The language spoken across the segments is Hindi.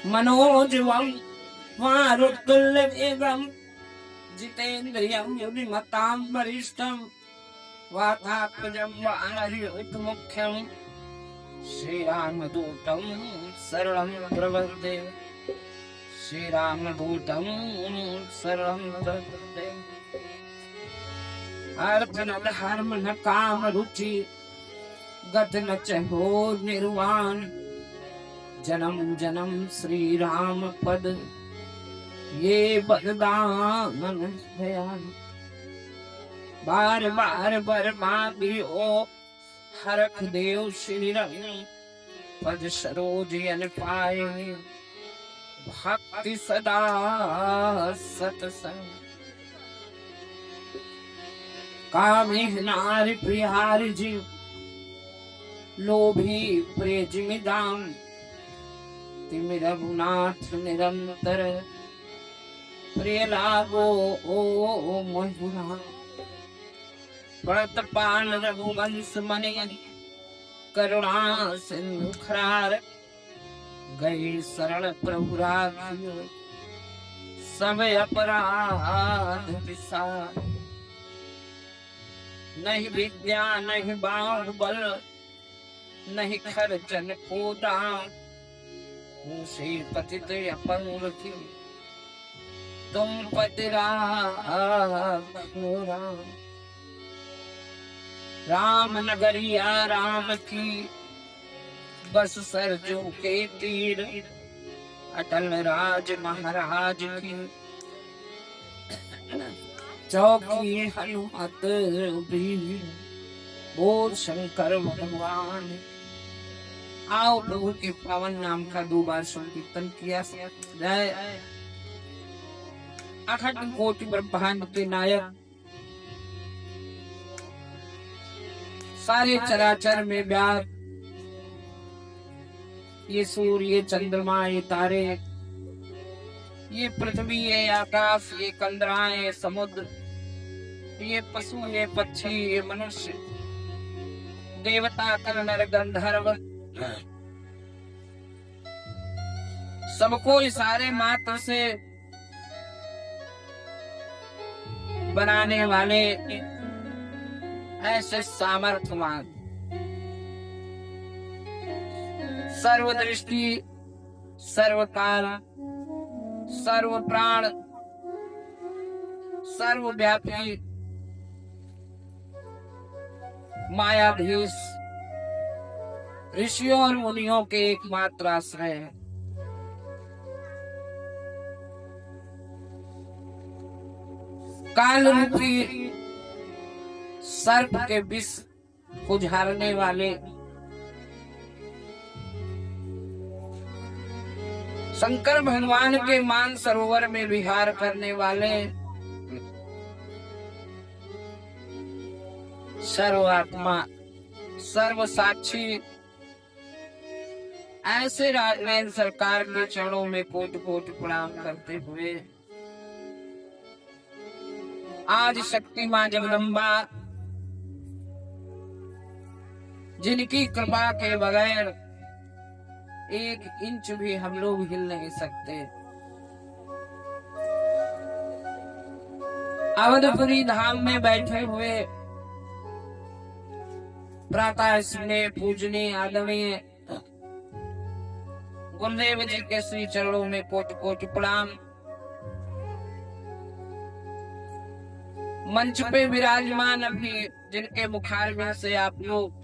मनोजवं मारुतुल्यवेगं जितेन्द्रियं युधिमतां वरिष्ठं वातात्मजं वानरयुतमुख्यं श्रीरामदूतं शरणं प्रपद्ये श्रीरामदूतं शरणं प्रपद्ये। अर्थ न धर्म न काम रुचि गत न चहो निर्वाण जन्म जन्म श्री राम पद ये बरदान दयाल। बार बार बरमा बियो हरख देव श्री राम पद सरोज अन पाए भक्ति सदा सतसंग। कामी नारी प्रियार जीव लोभी प्रेजिमिदाम तिम रघुनाथ निरंतर प्रिय लागो ओ महुरा। पड़त पान रघुवंश मने करुणा सिंधु खरार गई शरण प्रभु राघव सब अपराध विसार। नहीं विद्या नहीं बाहुबल नहीं खर्चन को दाम मुझसे पतित अपंग थी तुम पतिरा राम नगरिया राम की बस सरजू के तीर अटल राज महाराज की चौकी हनुमत वीर बोल शंकर भगवान। आओ प्रभु के पावन नाम का 2 बार संकीर्तन किया जाए। अखंड कोटि ब्रह्मांड के नायक सारे चराचर में व्याप्त ये सूर्य चंद्रमा ये तारे ये पृथ्वी ये आकाश ये कंदराएं ये समुद्र ये पशु ये पक्षी ये मनुष्य देवता कर नर गंधर्व सबको इशारे मात्र से बनाने वाले ऐसे सामर्थ्यवान सर्वदृष्टि सर्वकाल सर्व प्राण सर्वव्यापी मायाधीश ऋषियों और मुनियों के एकमात्र आश्रय है। काल रूपी सर्प के विष को झाड़ने वाले शंकर भगवान के मान सरोवर में विहार करने वाले सर्वात्मा सर्व साक्षी ऐसे राजनैतिक सरकार के चरणों में कोटि कोटि प्रणाम करते हुए आज शक्ति मां जगदम्बा जिनकी कृपा के बगैर 1 इंच भी हम लोग हिल नहीं सकते। अवधपुरी धाम में बैठे हुए प्रातः स्नेह पूजनीय आदरणीय गुरुदेव जी के श्री चरणों में कोटि कोटि प्रणाम। मंच पे विराजमान अभी जिनके मुखारविंद से आप लोग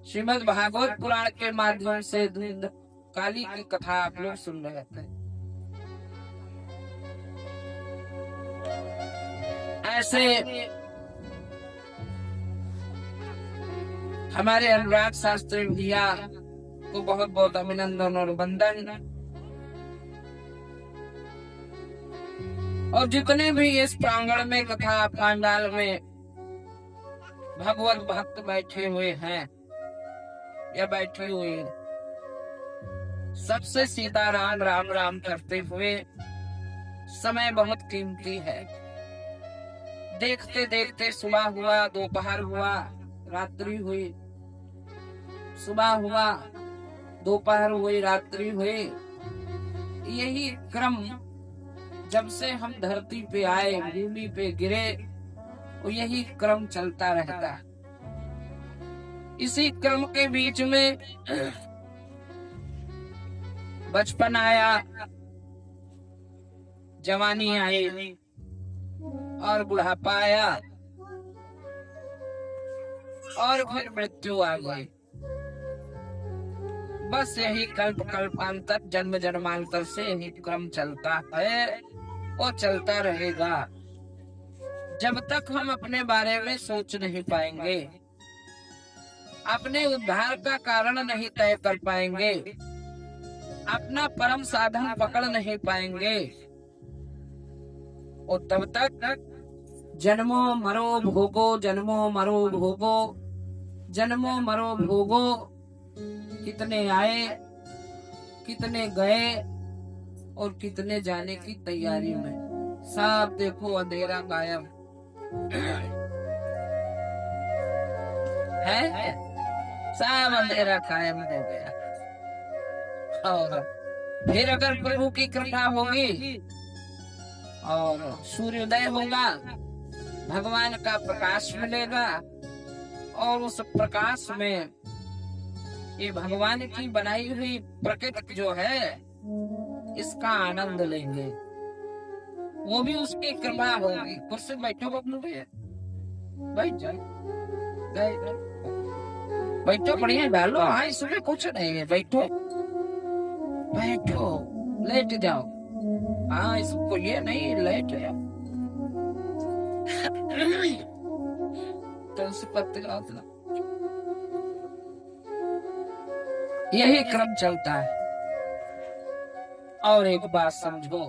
श्रीमद् भागवत पुराण के माध्यम से काली की कथा आप लोग सुन रहे थे। ऐसे हमारे अनुराग शास्त्री भैया को बहुत बहुत अभिनंदन और वंदन। और जितने भी इस प्रांगण में कथा पांडाल में भगवत भक्त बैठे हुए हैं या बैठी हुई हैं, सबसे सीताराम राम राम करते हुए समय बहुत कीमती है। देखते देखते सुबह हुआ, दोपहर हुआ, रात्रि हुई, सुबह हुआ, दोपहर हुई, रात्रि हुई, यही क्रम जब से हम धरती पे आए, भूमि पे गिरे, और यही क्रम चलता रहता है। इसी क्रम के बीच में बचपन आया, जवानी आई और बुढ़ापा आया और फिर मृत्यु आ गई। बस यही कल्प कल्पांतर, जन्म जन्मांतर से यही क्रम चलता है और चलता रहेगा जब तक हम अपने बारे में सोच नहीं पाएंगे, अपने उद्धार का कारण नहीं तय कर पाएंगे, अपना परम साधन पकड़ नहीं पाएंगे, और तब तक जन्मो मरो भोगो, जन्मो मरो भोगो, जन्मो मरो भोगो, कितने आए, कितने गए और कितने जाने की तैयारी में। सब देखो अंधेरा गायब है, सब अंधेरा कायम हो गया। और फिर अगर प्रभु की कृपा होगी और सूर्योदय होगा, भगवान का प्रकाश मिलेगा, और उस प्रकाश में ये भगवान की बनाई हुई प्रकृति जो है इसका आनंद लेंगे। वो भी उसकी कृपा होगी। कुर्सी बैठो बबलू भैया, बैठ जाओ, बैठो, बढ़िया डालो। हाँ, इसमें कुछ नहीं है, बैठो बैठो, लेट जाओ। हाँ, इसको ये नहीं, लेट जाओ। तुलसी पत्ते का यही क्रम चलता है। और एक बात समझो,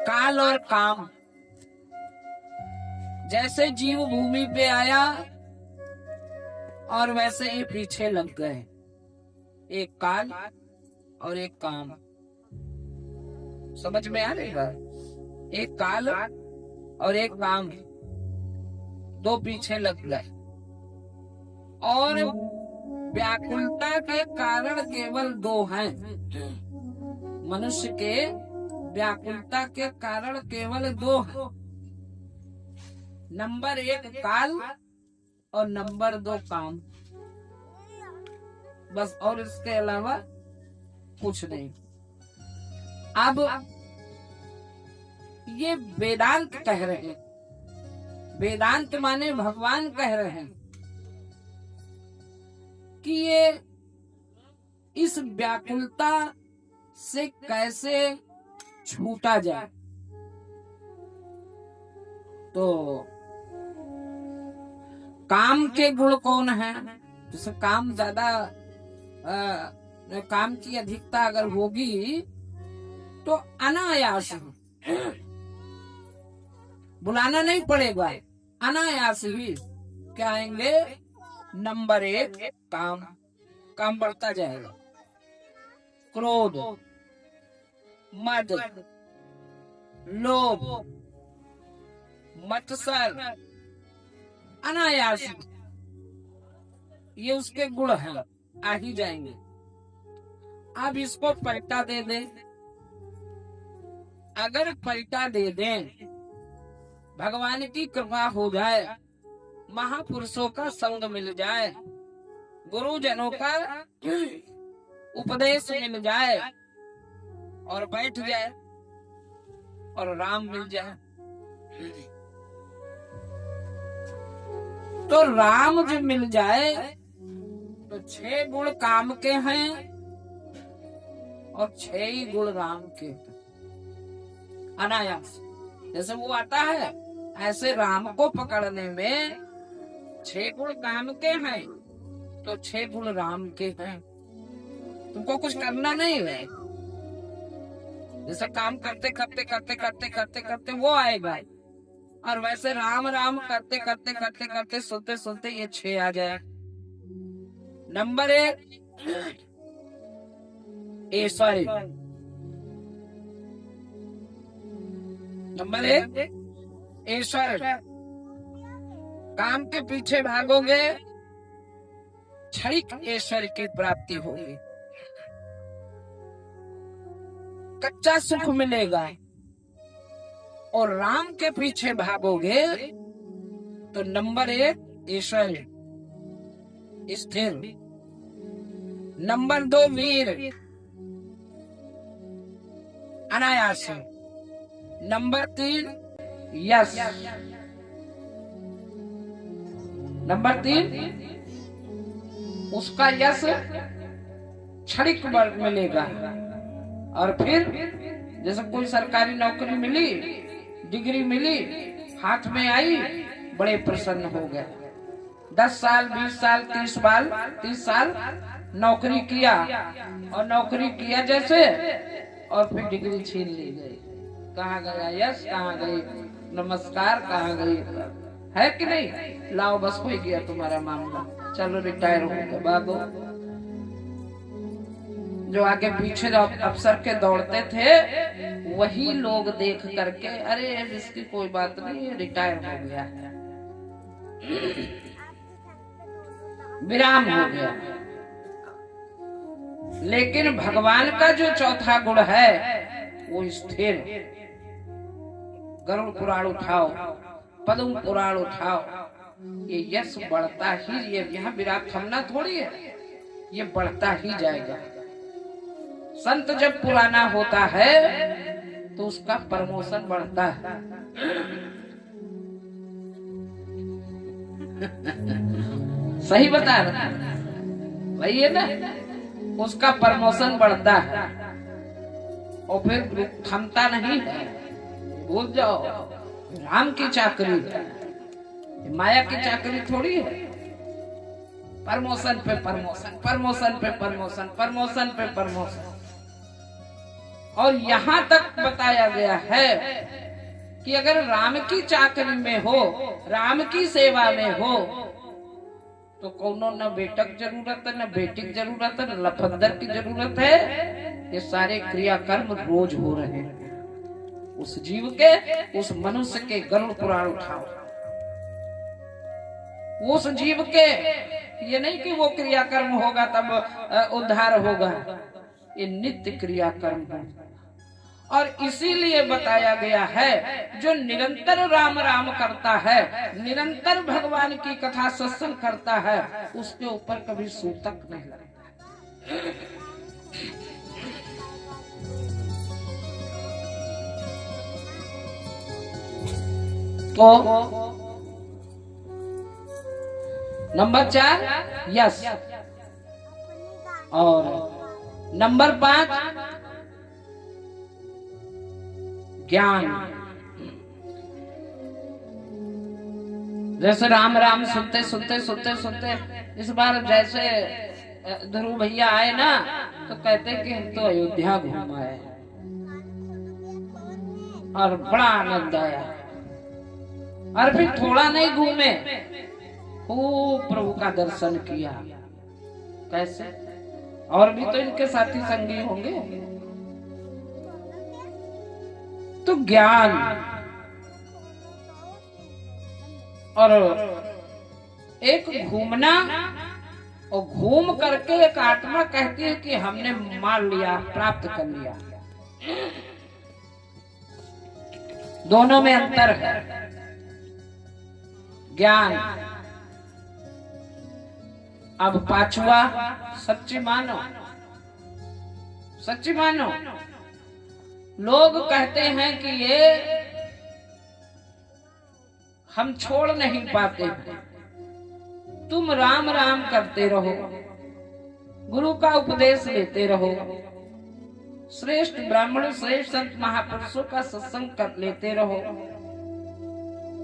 काल और काम, जैसे जीव भूमि पे आया और वैसे ही पीछे लग गए। एक काल और एक काम, समझ में आ रही बात? एक काल और एक काम, दो पीछे लग गए। और व्याकुलता के कारण केवल दो हैं। मनुष्य के व्याकुलता के कारण केवल दो हैं। नंबर 1 काल और नंबर 2 काम, बस। और इसके अलावा कुछ नहीं। अब ये वेदांत कह रहे हैं, वेदांत माने भगवान कह रहे हैं कि ये इस व्याकुलता से कैसे छूटा जाए। तो काम के गुण कौन है? जैसे काम ज्यादा, काम की अधिकता अगर होगी तो अनायास बुलाना नहीं पड़ेगा, अनायास ही क्या आएंगे? नंबर 1 काम, काम बढ़ता जाएगा। क्रोध, मद, लोभ, मत्सर, अनायास ये उसके गुण हैं, आ ही जाएंगे। अब इसको पलटा दे दें, अगर पलटा दे दें, भगवान की कृपा हो जाए, महापुरुषों का संग मिल जाए, गुरुजनों का उपदेश मिल जाए और बैठ जाए और राम मिल जाए, तो राम जब मिल जाए तो 6 गुण काम के हैं और 6 ही गुण राम के। अनायास जैसे वो आता है, ऐसे राम को पकड़ने में 6 गुण काम के हैं तो 6 गुण राम के हैं। तुमको कुछ करना नहीं है, जैसे काम करते करते करते करते करते करते वो आएगा, और वैसे राम राम करते करते करते करते सुनते सुनते ये 6 आ जाए। नंबर 1 सॉरी, नंबर 1 ईश्वर। काम के पीछे भागोगे क्षणिक ऐश्वर्य की प्राप्ति होगी, कच्चा सुख मिलेगा। और राम के पीछे भागोगे तो नंबर 1 ऐश्वर्य स्थिर, नंबर 2 वीर अनायास, नंबर 3 यश, नंबर 3 उसका यश क्षणिक मिलेगा। और फिर जैसे कोई सरकारी नौकरी मिली, डिग्री मिली, हाथ में आई, बड़े प्रसन्न हो गए। 10 साल 20 साल 30 साल नौकरी किया, और नौकरी किया जैसे, और फिर डिग्री छीन ली गई। कहाँ गया यश, कहाँ गई नमस्कार, कहाँ गई, है कि नहीं? लाओ बस हो गया तुम्हारा मामला, चलो रिटायर हो गए, भागो। जो आगे पीछे अफसर के दौड़ते थे, वही लोग देख करके, अरे इसकी कोई बात नहीं, रिटायर हो गया है, विराम हो गया। लेकिन भगवान का जो चौथा गुण है वो स्थिर। गरुड़ पुराण उठाओ, पद्म पुराण उठाओ, ये यश बढ़ता ही, ये यहाँ विराट थमना थोड़ी है, ये बढ़ता ही जाएगा। संत जब पुराना होता है तो उसका प्रमोशन बढ़ता है। सही बता रहा, वही है ना, उसका प्रमोशन बढ़ता है। और फिर थमता नहीं है, भूल जाओ, राम की चाकरी है, माया की चाकरी थोड़ी है। प्रमोशन पे प्रमोशन, प्रमोशन पे प्रमोशन, प्रमोशन पे प्रमोशन। और यहाँ तक बताया गया है कि अगर राम की चाकरी में हो, राम की सेवा में हो, तो कोनो न बेटक जरूरत है, न बेटी की जरूरत है, न लफंदर की जरूरत है। ये सारे क्रियाकर्म रोज हो रहे हैं। उस जीव के, उस मनुष्य के गरुड़ पुराण उठाओ, उस जीव के, ये नहीं कि वो क्रियाकर्म होगा तब उद्धार होगा, ये नित्य क्रियाकर्म है। और इसीलिए बताया गया है, जो निरंतर राम राम करता है, निरंतर भगवान की कथा सत्संग करता है, उसके ऊपर कभी सूतक नहीं लगता। तो नंबर 4 यश, और नंबर 5 ज्ञान। जैसे राम राम सुनते सुनते सुनते सुनते, इस बार जैसे ध्रुव भैया आए ना, तो कहते कि हम तो अयोध्या घूम आए और बड़ा आनंद आया। और फिर थोड़ा नहीं घूमे, खूब प्रभु का दर्शन किया। कैसे? और भी तो इनके साथी संगी होंगे। तो ज्ञान, और एक घूमना, और घूम करके एक आत्मा कहती है कि हमने मान लिया, प्राप्त कर लिया। दोनों में अंतर है। ज्ञान। अब 5वां, सच्ची मानो, सच्ची मानो। लोग कहते हैं कि ये हम छोड़ नहीं पाते, तुम राम राम करते रहो, गुरु का उपदेश लेते रहो, श्रेष्ठ ब्राह्मण श्रेष्ठ संत महापुरुषों का सत्संग कर लेते रहो।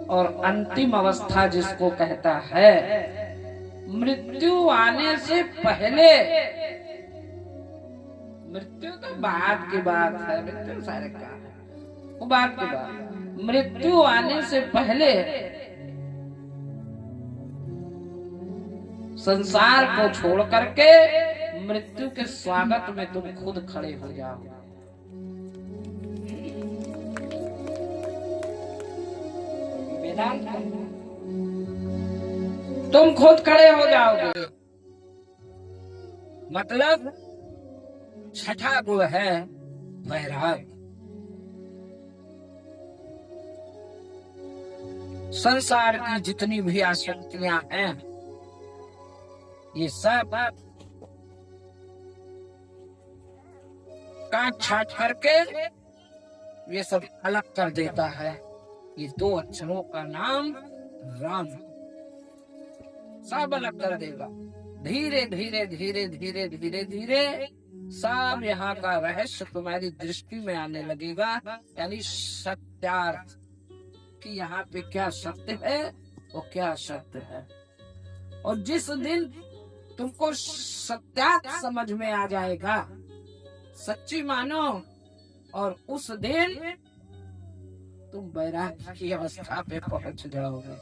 और अंतिम अवस्था जिसको कहता है, मृत्यु आने से पहले, मृत्यु तो बाद की बात है, मृत्यु सारे का वो बाद की बात। मृत्यु आने से पहले संसार को छोड़ करके मृत्यु के स्वागत में तुम खुद खड़े हो जाओ। वेदांत तुम खुद खड़े हो जाओगे। मतलब छठा गुण है वैराग्य। संसार की जितनी भी आसक्तियां हैं ये सब काट छाट करके ये सब अलग कर देता है। ये दो अक्षरों का नाम राम सब अलग कर देगा। धीरे धीरे धीरे धीरे धीरे धीरे सब यहाँ का रहस्य तुम्हारी दृष्टि में आने लगेगा। यानी सत्यार्थ कि यहाँ पे क्या सत्य है और क्या असत्य है। और जिस दिन तुमको सत्यार्थ समझ में आ जाएगा, सच्ची मानो, और उस दिन तुम वैराग्य की अवस्था पे पहुंच जाओगे।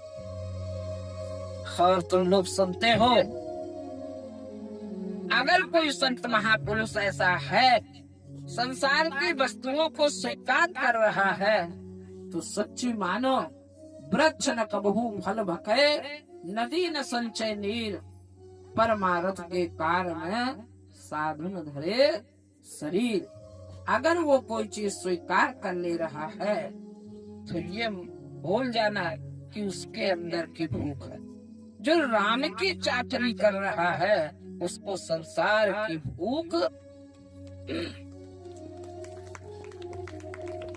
और तुम लोग सुनते हो, अगर कोई संत महापुरुष ऐसा है संसार की वस्तुओं को स्वीकार कर रहा है तो सच्ची मानो, वृक्ष न कबहू फल भके, नदी न संचय नीर, परमारथ के कारण साधु न धरे शरीर। अगर वो कोई चीज स्वीकार कर ले रहा है तो ये भूल जाना कि उसके अंदर की भूख है। जो राम की चाकरी कर रहा है उसको संसार की भूख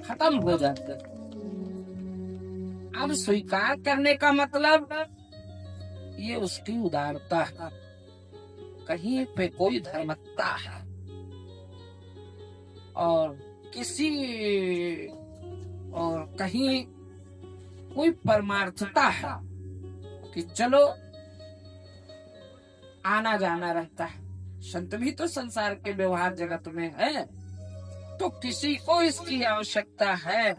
खत्म हो जाती है। अब स्वीकार करने का मतलब ये उसकी उदारता है, कहीं पे कोई धर्मता है और किसी और कहीं कोई परमार्थता है कि चलो आना जाना रहता है। संत भी तो संसार के व्यवहार जगत में है, तो किसी को इसकी आवश्यकता है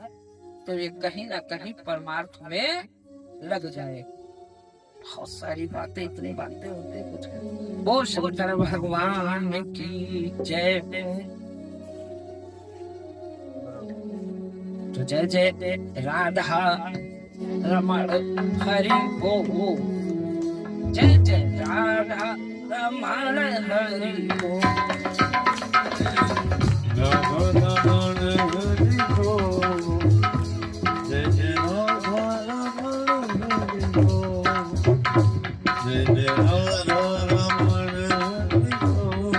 तो ये कहीं ना कहीं परमार्थ में लग जाए। बहुत सारी बातें, इतनी बातें होती कुछ। बोल शंकर भगवान की जय। तो जय जय राधा रमण हरि बोल, जय जय राधा रमण हरि बोल, राधा रमण हरि बोल, जय जय राधा रमण हरि बोल, जय जय राधा रमण हरि बोल,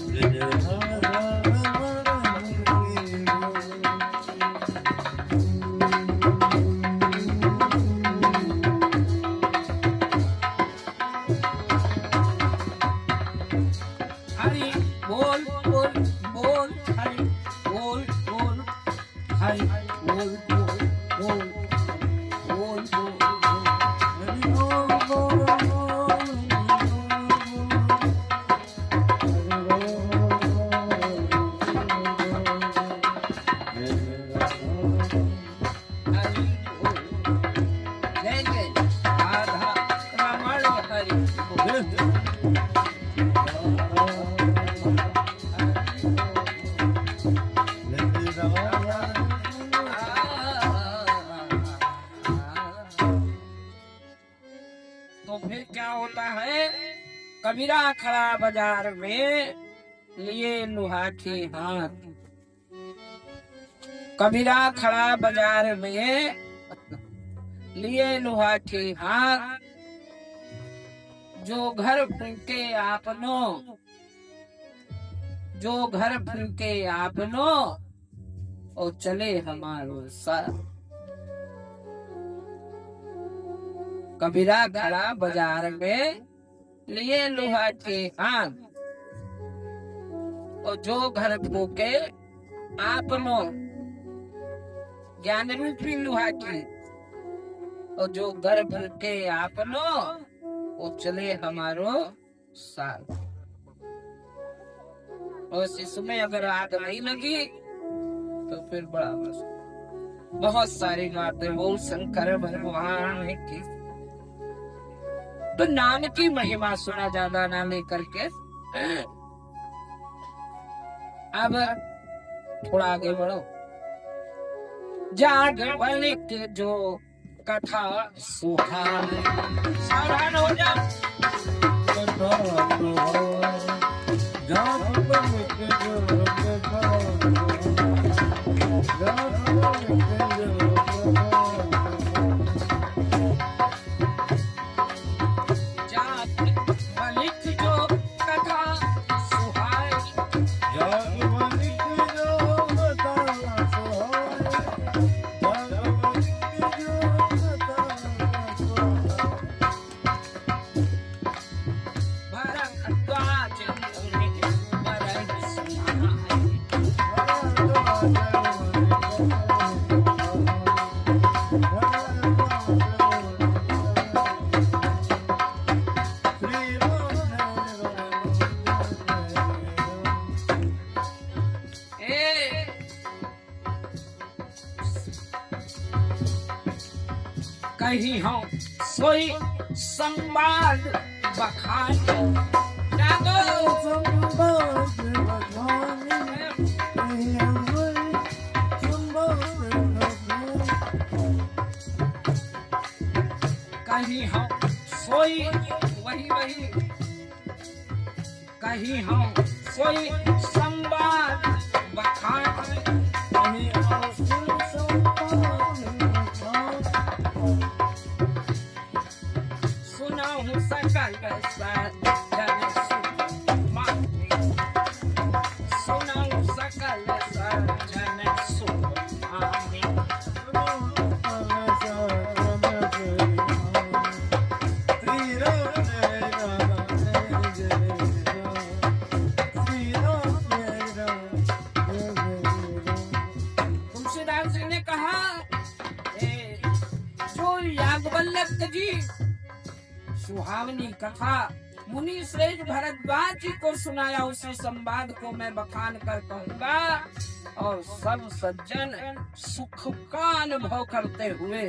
जय जय राधा रमण हरि बोल। हरि बोल बोल बोल, हरि बोल बोल, हरि बोल बोल बोल, बोल बोल हरि बोल बोल जय जय राधा रमण हरि बोल। तो फिर क्या होता है, कबीरा खड़ा बाजार में लिए लुहाठी हाथ, कबीरा खड़ा बाजार में लिए लुहाठी हाथ, जो घर फूके आपनो, जो घर फूके आपनो, और चले हमारो साथ। कबीरा खड़ा बाजार में लिए लोहा के हाथ, और जो घर फूके आपनो, ज्ञान रूपी लोहा की, और जो घर फूके आपनो, वो चले हमारो साथ। और इसमें अगर आग नहीं लगी तो फिर बड़ा मस्त। बहुत सारी बातें बोल शंकर भगवान की। तो नाम की महिमा सुना ज्यादा ना लेकर के अब थोड़ा आगे बढ़ो। जागवनिक जो कथा सुहाने, सावधान हो जाओ। कहीं हो सोई संवाद बखान कहीं हो सोई वही कहीं हो सोई संवाद बखान सुहावनी कथा मुनि श्रेष्ठ भरद्वाज जी को सुनाया, उसी संवाद को मैं बखान कर कहूँगा और सब सज्जन सुख का अनुभव करते हुए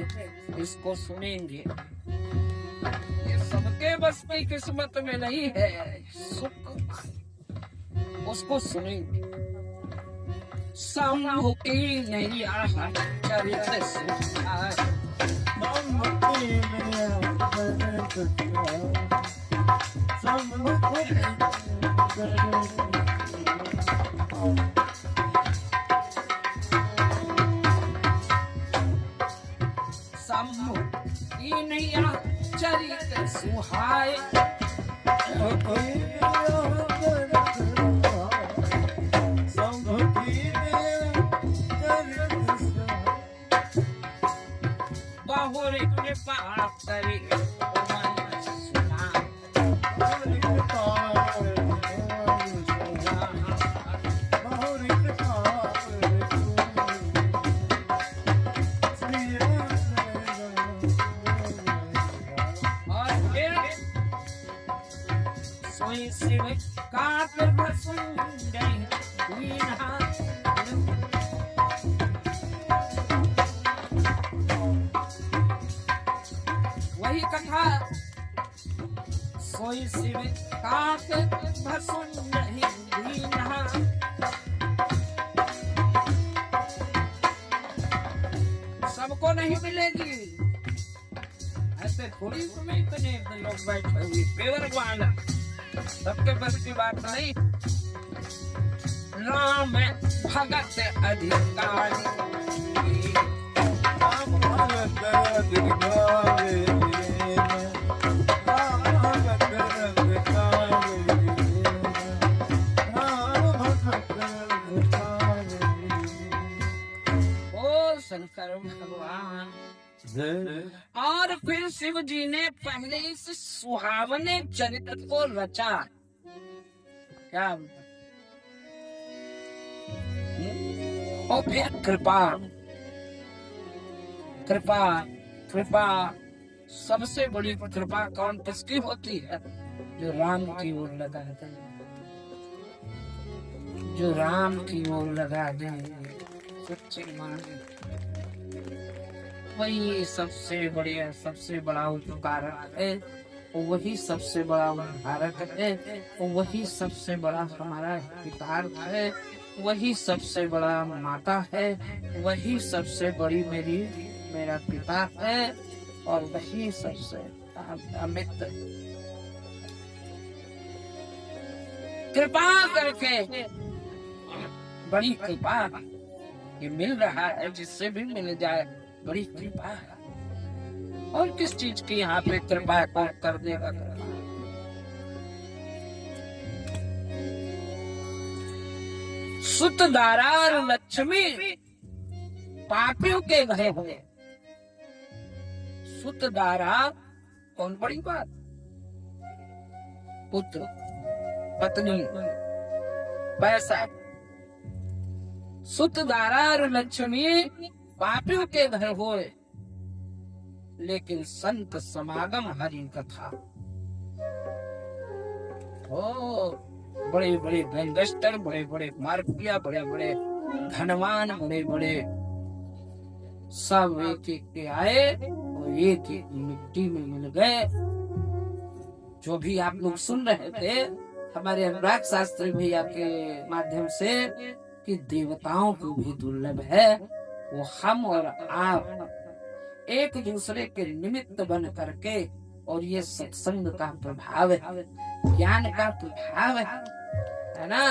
इसको सुनेंगे। ये सबके बस की किस्मत में नहीं है सुख, उसको सुनेंगे। शंभु की नैया चरित सुधार शंभु की नैया चरित सुहाय बहुरी कृपा करी शिव का वही कथा सोई शिव काट भसुन नहीं दीना। सबको नहीं मिलेगी, ऐसे थोड़ी समय इतने लोग बैठे हुए पेवर वाला, सबके बस की बात नहीं। राम भगत अधिकारी, राम भगत अधिकारी, राम भगत अधिकारी, राम भगत अधिकारी। ओ शंकर भगवान। और फिर शिव जी ने पहले इस सुहावने चरित्र को रचा। क्या और फिर कृपा कृपा कृपा सबसे बड़ी कृपा कौन किसकी होती है? जो राम की ओर लगा दे, जो राम की ओर लगा दे सच्चे मान, वही सबसे बढ़िया सबसे बड़ा उपकारक है, वही सबसे बड़ा उद्धारक है, वही सबसे बड़ा हमारा हितैषी है, वही सबसे बड़ा माता है, वही सबसे बड़ी मेरा पिता है, और वही सबसे अमित कृपा करके बड़ी कृपा ये मिल रहा है, जिससे भी मिल जाए बड़ी कृपा है। और किस चीज की यहाँ पे कृपा कौन कर देगा? सुत दारार लक्ष्मी पापियों के घर हुए। सुत दारा कौन बड़ी बात? पुत्र, पत्नी, पैसा। सुत दारार लक्ष्मी पापियों के घर होए, लेकिन संत समागम हरि कथा। ओ बड़े बड़े गैंगस्टर, बड़े बड़े मारपिया, बड़े बड़े धनवान, बड़े बड़े सब एक एक के आए और एक एक मिट्टी में मिल गए। जो भी आप लोग सुन रहे थे हमारे अनुराग शास्त्री भैया के माध्यम से कि देवताओं को भी दुर्लभ है, वो हम और आप एक दूसरे के निमित्त बन करके, और ये सत्संग का प्रभाव है, ज्ञान का प्रभाव है ना।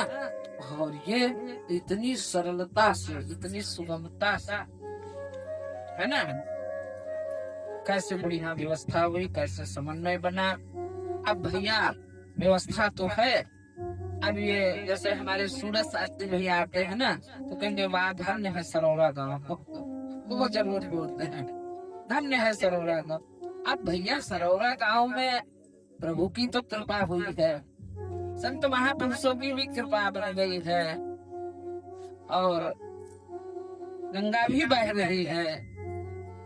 और ये इतनी सरलता से, इतनी सुगमता से, है ना। कैसे बढ़िया व्यवस्था हुई, कैसे समन्वय बना। अब भैया व्यवस्था तो है। अब ये जैसे हमारे सूरज शास्त्री भैया आते हैं ना, तो कहेंगे वाह धन्य है सरौरा गाँव, वो जरूर बोलते हैं धन्य है सरौरा गाँव। अब भैया सरौरा गाँव में प्रभु की तो कृपा हुई है, संत महापुरुषों की भी कृपा बन गई है, और गंगा भी बह रही है।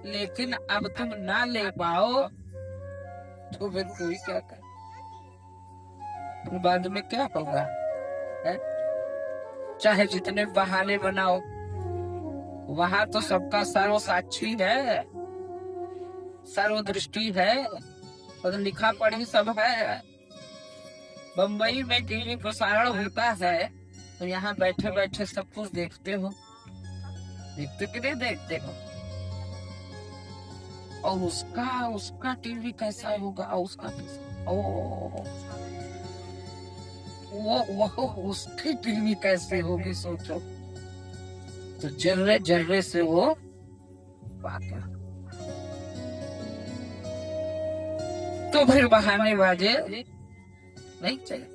लेकिन अब तुम ना ले पाओ तो फिर कोई क्या करे? बाद में क्या होगा? चाहे जितने बहाने बनाओ, वहां तो सबका सर्व साक्षी है, सर्वदृष्टि है, और लिखा पढ़ी सब है। बम्बई में टीवी प्रसारण होता है तो यहाँ बैठे बैठे सब कुछ देखते हो, देखते कि नहीं देखते हो? और उसका टीवी कैसा होगा, उसका वो उसकी टीवी कैसे होगी सोचो। तो जर्रे जर्रे से वो बात। तो फिर बहाने बाजे नहीं चले।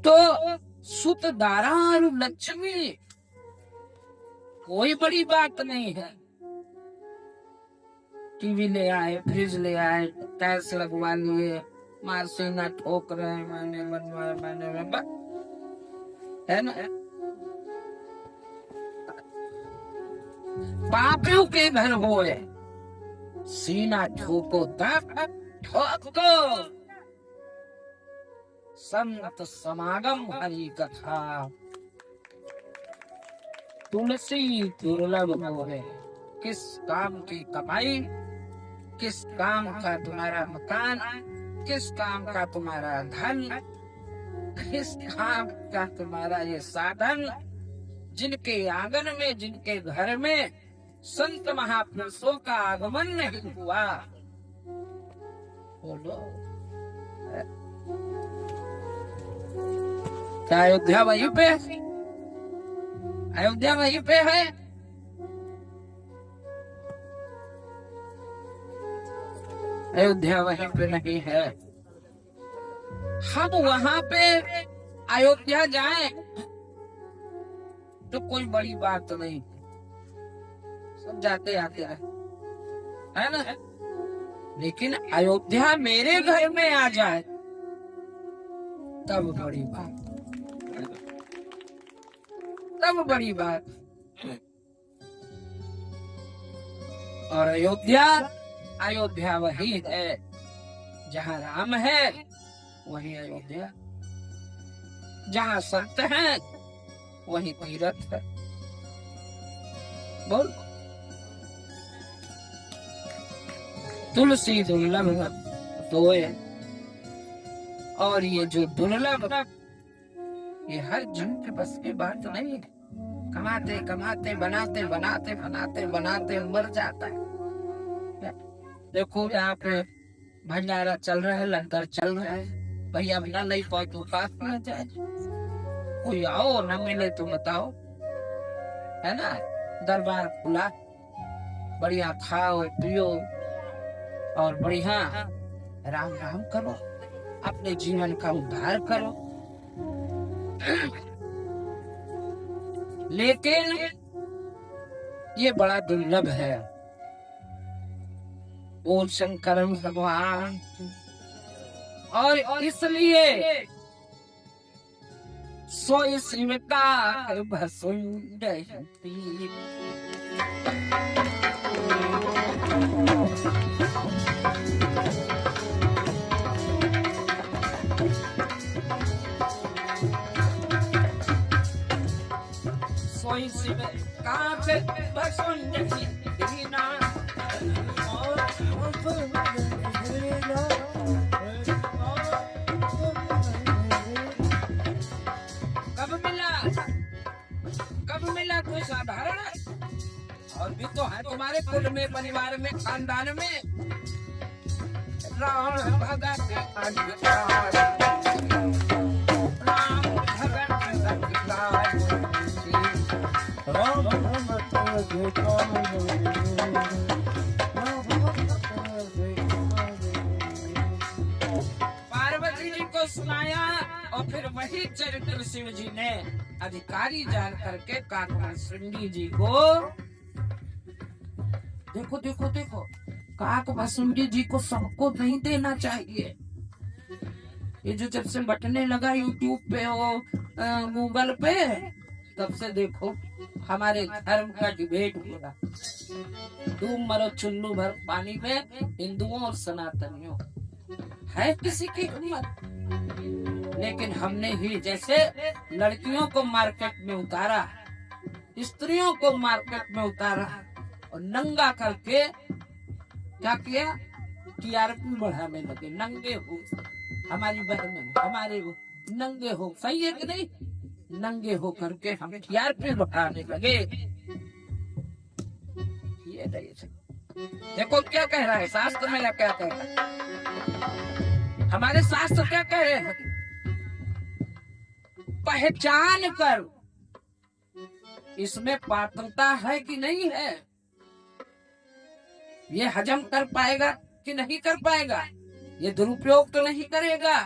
तो सुत दारार लक्ष्मी कोई बड़ी बात नहीं है। टीवी ले आए, फ्रिज ले आए, टाइल्स लगवा लिए, मार्सिना ठोक रहे हैं, मैंने बनवाया, है ना। पापियों के घर होए, सीना ठोको तक ठोको, संत समागम हरि कथा। तुलसी दुर्लभ है, किस काम की कमाई, किस काम का तुम्हारा मकान, किस काम का तुम्हारा धन, किस काम का तुम्हारा ये साधन, जिनके आंगन में, जिनके घर में संत महापुरुषों का आगमन नहीं हुआ, बोलो क्या अयोध्या वहीं पे? अयोध्या वहीं पे है। अयोध्या वहीं पे नहीं है। हम वहां पे अयोध्या जाएं तो कोई बड़ी बात नहीं, सब जाते आते है ना। लेकिन अयोध्या मेरे घर में आ जाए तब बड़ी बात, तब बड़ी बात। और अयोध्या वही है जहाँ राम है, वही अयोध्या। जहाँ संत है वही तीर्थ है। बोल। तुलसी दुर्लभ दोए, और ये जो दुर्लभ, ये हर जन के बस की बात नहीं है। कमाते कमाते बनाते बनाते बनाते बनाते मर जाता है। देखो यहाँ पे भंडारा चल रहा है, लंगर चल रहा है, भैया बिना नहीं पाए तो पास न जाए। कोई आओ न मिले तो बताओ, है ना, दरबार खुला, बढ़िया खाओ पियो और बढ़िया राम राम करो, अपने जीवन का उद्धार करो। लेकिन ये बड़ा दुर्लभ है। बोल शंकर भगवान। और इसलिए सोई स्वीकार भसुंडती। सोई स्वीकार भसुंडती दीना। कब मिला कोई साधारण, और भी तो है तुम्हारे कुल में, परिवार में, खानदान में। राम भगत अधिकार, राम भगत अधिकार, राम भगत पार्वती जी को सुनाया और फिर वही चरित्र शिव जी ने अधिकारी जान करके काकभस्मी जी को, देखो देखो देखो, काकभस्मी जी को सबको नहीं देना चाहिए। ये जो जब से बटने लगा यूट्यूब पे हो, गूगल पे, तब से देखो हमारे धर्म का डिबेट हो रहा। तुम मरो चुल्लू भर पानी में, हिंदुओं और सनातनियों, है किसी की हिम्मत? लेकिन हमने ही जैसे लड़कियों को मार्केट में उतारा, स्त्रियों को मार्केट में उतारा और नंगा करके क्या किया? टीआरपी बढ़ाने लगे। नंगे हो हमारी बहन, हमारे वो नंगे हो, सही है कि नहीं? नंगे हो करके हम टीआरपी बढ़ाने लगे। ये देखो क्या कह रहा है शास्त्र में, क्या कह रहा है हमारे शास्त्र, क्या कह रहे हैं? पहचान कर इसमें पात्रता है कि नहीं है, ये हजम कर पाएगा कि नहीं कर पाएगा, ये दुरुपयोग तो नहीं करेगा,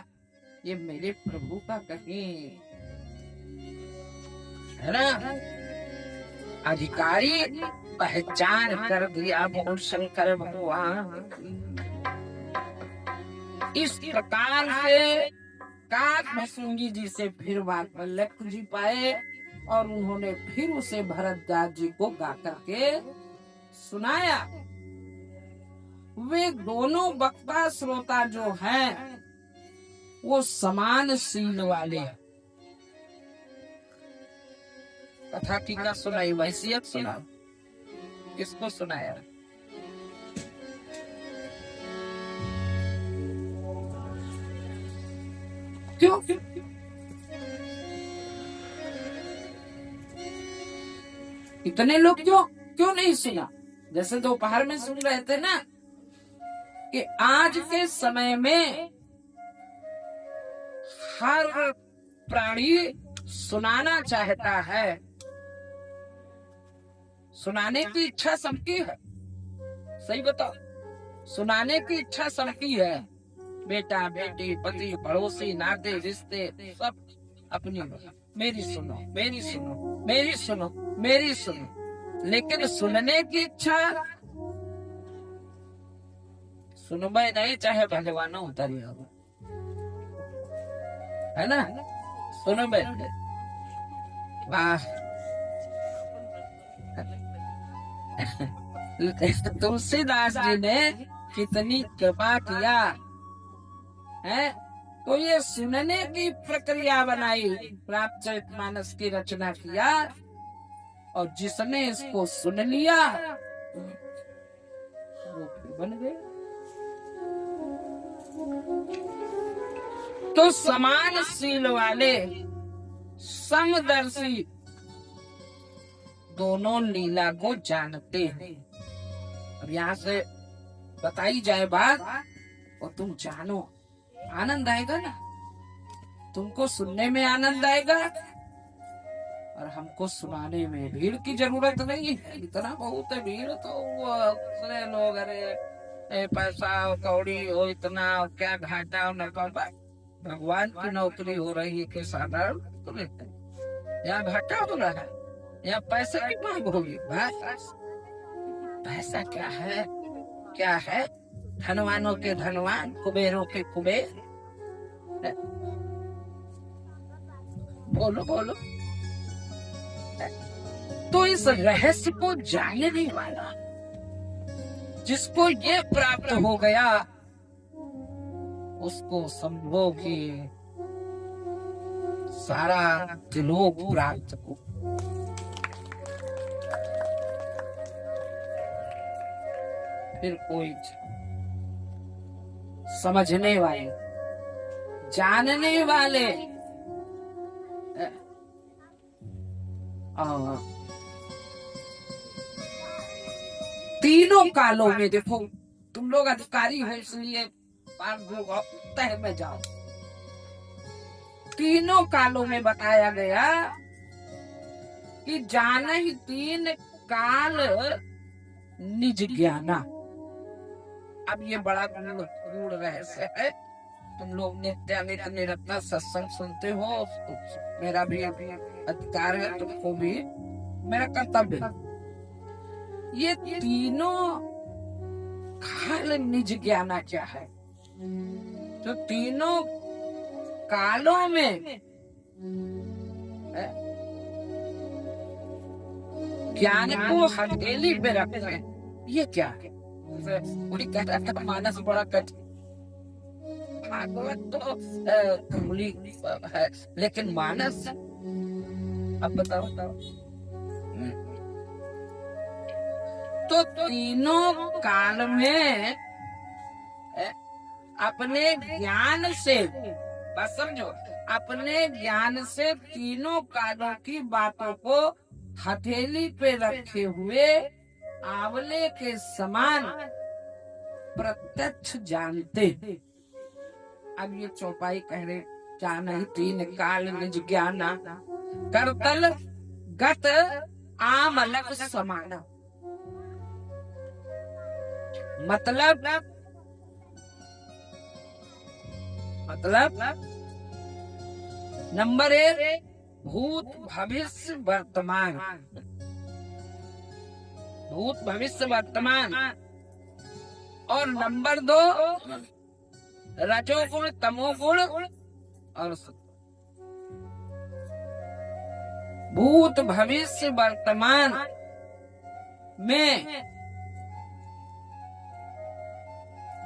ये मेरे प्रभु का कहीं है ना। अधिकारी पहचान कर दिया, बोल शंकर भगवान। इस प्रकार से काकभस्मी जी से फिर वाल्मीकि जी पाए और उन्होंने फिर उसे भरद्वाज जी को गा करके सुनाया। वे दोनों वक्ता श्रोता जो हैं वो समान सील वाले। कथा टीका सुनाई, वैसियत सुना, किसको सुनाया? क्यों? इतने लोग क्यों नहीं सुना? जैसे दोपहर में सुन रहे थे ना कि आज के समय में हर प्राणी सुनाना चाहता है, सुनाने की इच्छा सबकी है। सही बताओ, सुनाने की इच्छा सबकी है। बेटा बेटी, पति पड़ोसी, नाते रिश्ते सब अपनी, मेरी सुनो, मेरी सुनो, मेरी सुनो, मेरी सुनो। लेकिन सुनने की इच्छा सुनो भाई नहीं, चाहे भगवान उतारी हो, है ना? सुनो भाई, वाह। तुलसीदास जी ने कितनी कृपा किया है, तो ये सुनने की प्रक्रिया बनाई, रामचरितमानस की रचना किया, और जिसने इसको सुन लिया वो बन गए। तो समान सील वाले समदर्शी दोनों लीला को जानते हैं। अब यहाँ से बताई जाए बात और तुम जानो, आनंद आएगा ना, तुमको सुनने में आनंद आएगा और हमको सुनाने में भीड़ की जरूरत नहीं है, इतना बहुत है भीड़ तो वो दूसरे लोग, अरे पैसा कौड़ी हो इतना, क्या घाटा हो नफा, भगवान की नौकरी हो रही है कि साधारण तो लेते हैं। यहाँ घाटा हो रहा है, यहाँ पैसे की मांग होगी। बस पैसा क्या है, धनवानों के धनवान, कुबेरों के कुबेर। बोलो बोलो। तो इस रहस्य को जानने वाला, जिसको ये प्राप्त हो गया, उसको समझो कि सारा त्रिलोक प्राप्त हो। फिर कोई समझने वाले, जानने वाले तीनों कालों में, देखो तुम लोग अधिकारी हो इसलिए तह में जाओ। तीनों कालों में बताया गया कि जान ही तीन काल निज ज्ञाना। अब ये बड़ा गूढ़ रहस्य है। तुम लोग नित्यानित निरंतर सत्संग सुनते हो, मेरा भी अधिकार है, तुमको भी मेरा कर्तव्य है। ये तीनों काल निज ज्ञाना क्या है? तो तीनों कालों में ज्ञान को हथेली पे रखते हैं, ये क्या है? मानस बड़ा कठिन, भागवत तो मूली है, लेकिन मानस, अब बताओ। तो तीनों काल में अपने ज्ञान से, बस समझो, अपने ज्ञान से तीनों कालों की बातों को हथेली पे रखे हुए आंवले के समान प्रत्यक्ष जानते। अब ये चौपाई कह रहे, जान ही तीन काल निज ज्ञाना, करतल गत आमलक समाना। मतलब नंबर 1 भूत भविष्य वर्तमान, भूत भविष्य वर्तमान। और नंबर 2 रजोगुण तमोगुण और भूत भविष्य वर्तमान में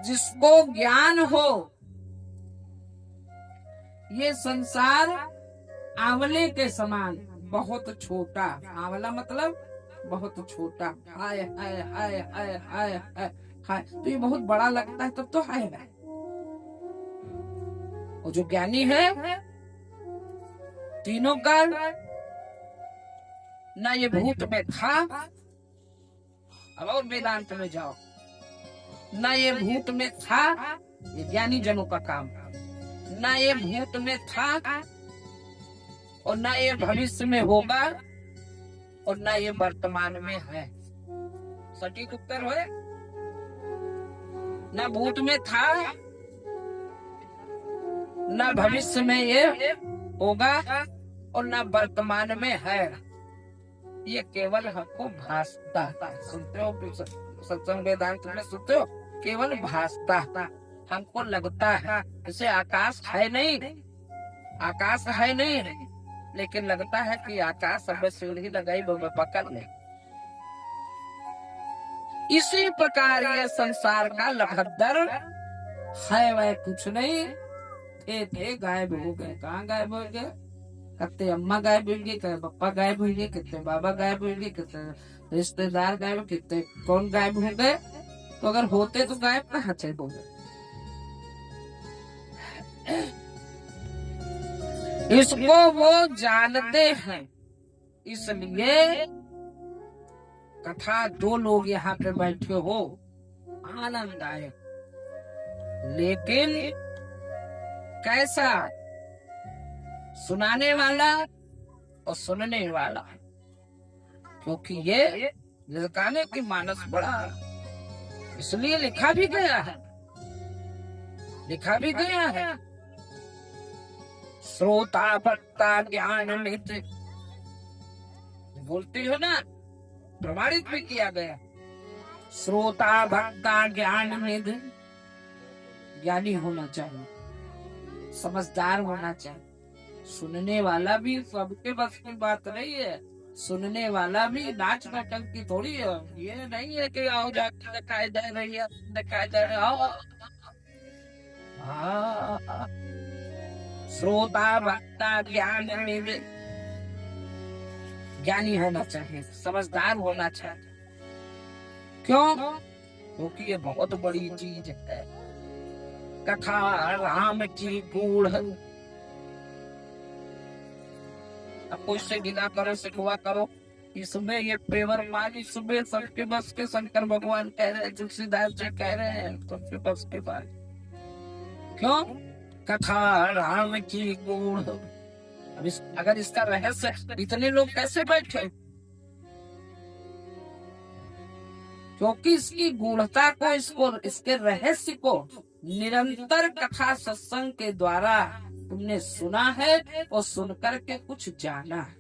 जिसको ज्ञान हो, ये संसार आंवले के समान बहुत छोटा, आंवला मतलब बहुत छोटा, हाय हाय हाय हाय हाय हाय हाय, तो ये बहुत बड़ा लगता है तब तो हाय है। और जो ज्ञानी है, तीनों काल ना ये भूत में था, अब और वेदांत में जाओ, ना ये भूत में था, ये ज्ञानी जनों का काम, ना ये भूत में था और ना ये भविष्य में होगा और ना ये वर्तमान में है। सटीक उत्तर है, ना भूत में था, ना भविष्य में ये होगा और ना वर्तमान में है। ये केवल हमको भासता है। सुनते हो सत्संग वेदांत में, सुनते हो, केवल भासता, हमको लगता है। जैसे आकाश है नहीं, आकाश है नहीं, लेकिन लगता है कि आकाश सब सीढ़ी लगाई पकड़ ले। इसी प्रकार ये संसार का लखदर है, वह कुछ नहीं। थे गायब हो गए, कहाँ गायब हो गए? कितने अम्मा गायब हो गए, कितने पापा गायब हो गए, कितने बाबा गायब हो गए, कितने रिश्तेदार गायब, कितने कौन गायब हो गए। तो अगर होते तो गायब कहाँ थे बोले? इसको वो जानते हैं, इसलिए कथा 2 लोग यहाँ पे बैठे हो, आनंद आए। लेकिन कैसा? सुनाने वाला और सुनने वाला, क्योंकि ये ललकाने की मानस बड़ा, इसलिए लिखा भी गया है, लिखा भी गया है। श्रोता भक्ता ज्ञान निधि, बोलते हो ना, प्रमाणित भी किया गया। श्रोता भक्ता ज्ञान निधि, ज्ञानी होना चाहिए, समझदार होना चाहिए। सुनने वाला भी सबके बस की बात नहीं है, सुनने वाला भी नाच नाटक की थोड़ी है। ये नहीं है कि आओ जाके दिखाई दे रही है, दिखाई दे रही आओ। श्रोता भक्ता ज्ञान निधि, ज्ञानी होना चाहिए, समझदार होना चाहिए। क्यों? क्योंकि ये बहुत बड़ी चीज है। कथा राम की गूढ़, अब कोई से गिला करो, सिखवा करो, इसमें ये पेवर मानी सुबह सबके बस के शंकर भगवान कह रहे हैं, तुलसीदास जी कह रहे हैं, सबके बस के बात। क्यों? कथा राम की गूढ़। अब अगर इसका रहस्य इतने लोग कैसे बैठे? क्योंकि इसकी गूढ़ता को, इसके रहस्य को निरंतर कथा सत्संग के द्वारा तुमने सुना है और सुनकर के कुछ जाना है।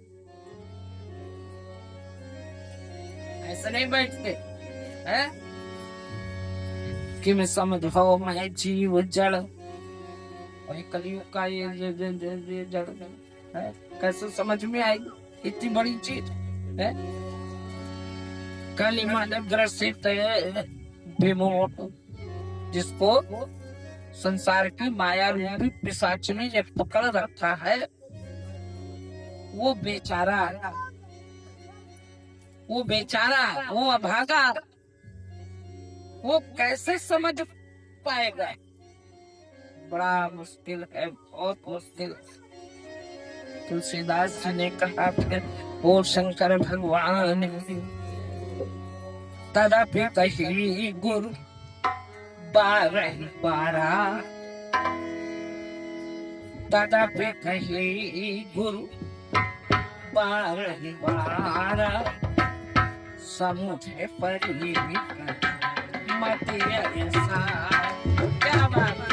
ऐसे नहीं बैठते हैं कि मैं समझ हो मैं जीव जड़, वही कलयुग का ये जड़ है, कैसे समझ में आएगी इतनी बड़ी चीज है। कलिमा ग्रसित विमोट, जिसको संसार की माया रूपी पिशाच ने जब पकड़ रखा है, वो बेचारा, वो अभागा, वो कैसे समझ पाएगा? बड़ा मुश्किल है, बहुत मुश्किल। तुलसीदास जी ने कहा फिर, ओ शंकर भगवान तदपि कही गुरु बारह बारा, तदपि कही गुरु बारह बारा, समुझे पर मत ऐसा। क्या बात है?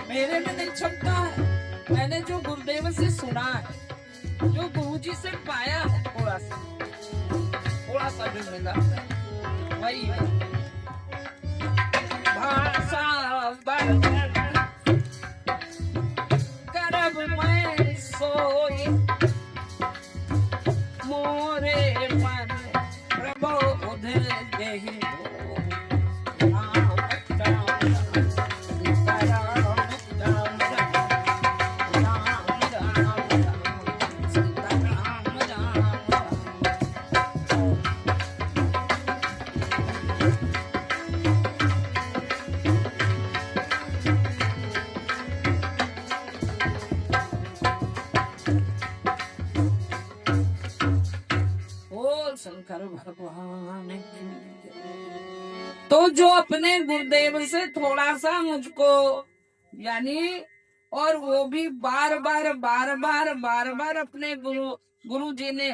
मेरे में नहीं क्षमता है, मैंने जो गुरुदेव से सुना है, जो गुरुजी से पाया है, थोड़ा सा जो मिला वही है। भाषा करब मैं सोई, मोरे मन प्रबोध देहि। शंकर भगवान तो जो अपने गुरुदेव से थोड़ा सा मुझको, यानी और वो भी बार बार अपने गुरु जी ने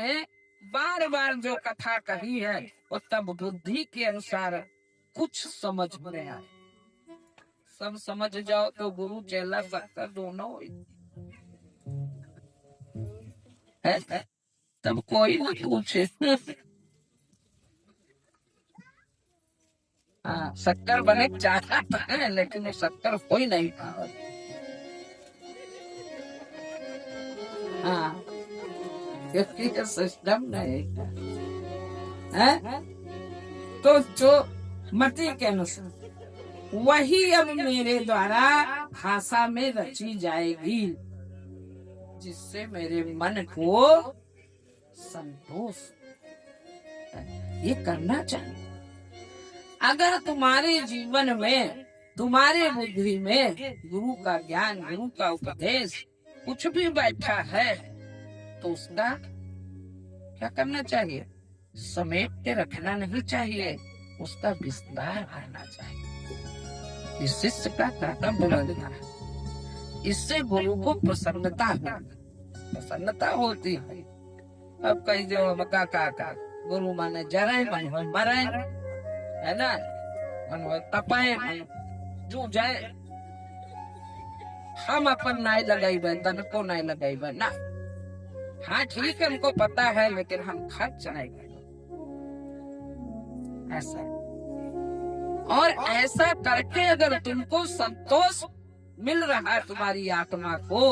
बार जो कथा कही है, वो तब बुद्धि के अनुसार कुछ समझ में आए। सब समझ जाओ तो गुरु चेला सकता दोनों है, तब कोई नहीं पूछे। हाँ, शक्कर बने चाहता है, लेकिन शक्कर कोई नहीं पाता। हाँ, क्योंकि सिस्टम नहीं है। तो जो मति के अनुसार वही अब मेरे द्वारा भाषा में रची जाएगी, जिससे मेरे मन को संतोष ये करना चाहिए। अगर तुम्हारे जीवन में, तुम्हारे बुद्धि में गुरु का ज्ञान, गुरु का उपदेश कुछ भी बैठा है तो उसका क्या करना चाहिए? समेट के रखना नहीं चाहिए, उसका विस्तार करना चाहिए। इस शिष्य का कर्तव्य बनता है। इससे गुरु को प्रसन्नता होती है। अब कहीं जो का गुरु माने जरे मन मरे, है ना, मन तपाए जो जाए। हम अपन नाई लगाई तन को नाई लगाई ना। हाँ ठीक है, हमको पता है, लेकिन हम खर्च नहीं करेंगे ऐसा। और ऐसा करके अगर तुमको संतोष मिल रहा है तुम्हारी आत्मा को,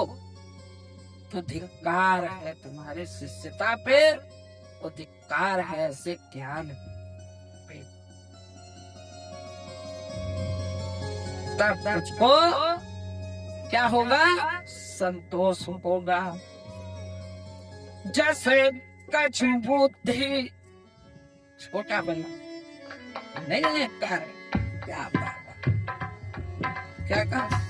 तो धिक्कार है तुम्हारे शिष्यता पे, और धिक्कार है ऐसे ज्ञान पे। तब तुझको क्या होगा? संतोष होगा। जैसे कछु बुद्धि छोटा बना नहीं कर, क्या बात, क्या कहा?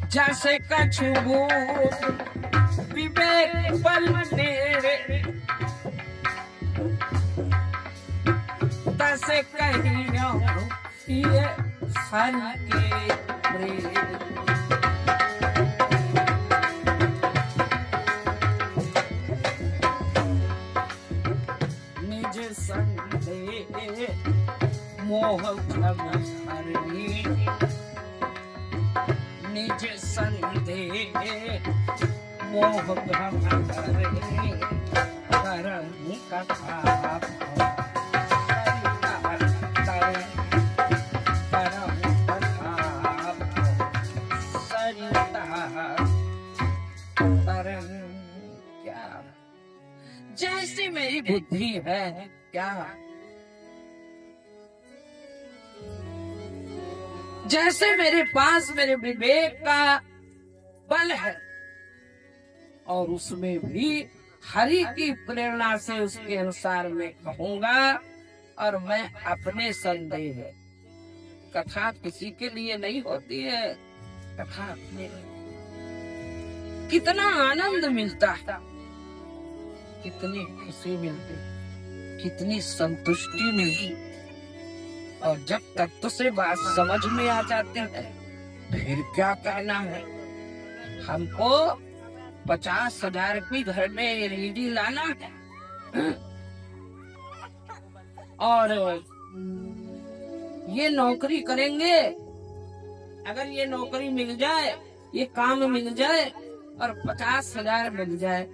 जैसे कछु बुद्धि विवेक बल मेरे, तसे कहियो ये सन के प्रेम। निज संदेह मोह भ्रम हरि, निज संदेह मोह भ्रम हरि, करम कथा जैसी मेरी बुद्धि है, क्या जैसे मेरे पास मेरे विवेक का बल है, और उसमें भी हरि की प्रेरणा से उसके अनुसार मैं कहूंगा। और मैं अपने संदेह, कथा किसी के लिए नहीं होती है, कथा अपने। कितना आनंद मिलता है, कितनी खुशी मिलती, कितनी संतुष्टि मिलती। और जब तत्व से बात समझ में आ जाती है, फिर क्या कहना है? हमको 50,000 की घर में एलईडी लाना है, और ये नौकरी करेंगे। अगर ये नौकरी मिल जाए, ये काम मिल जाए और 50,000 मिल जाए,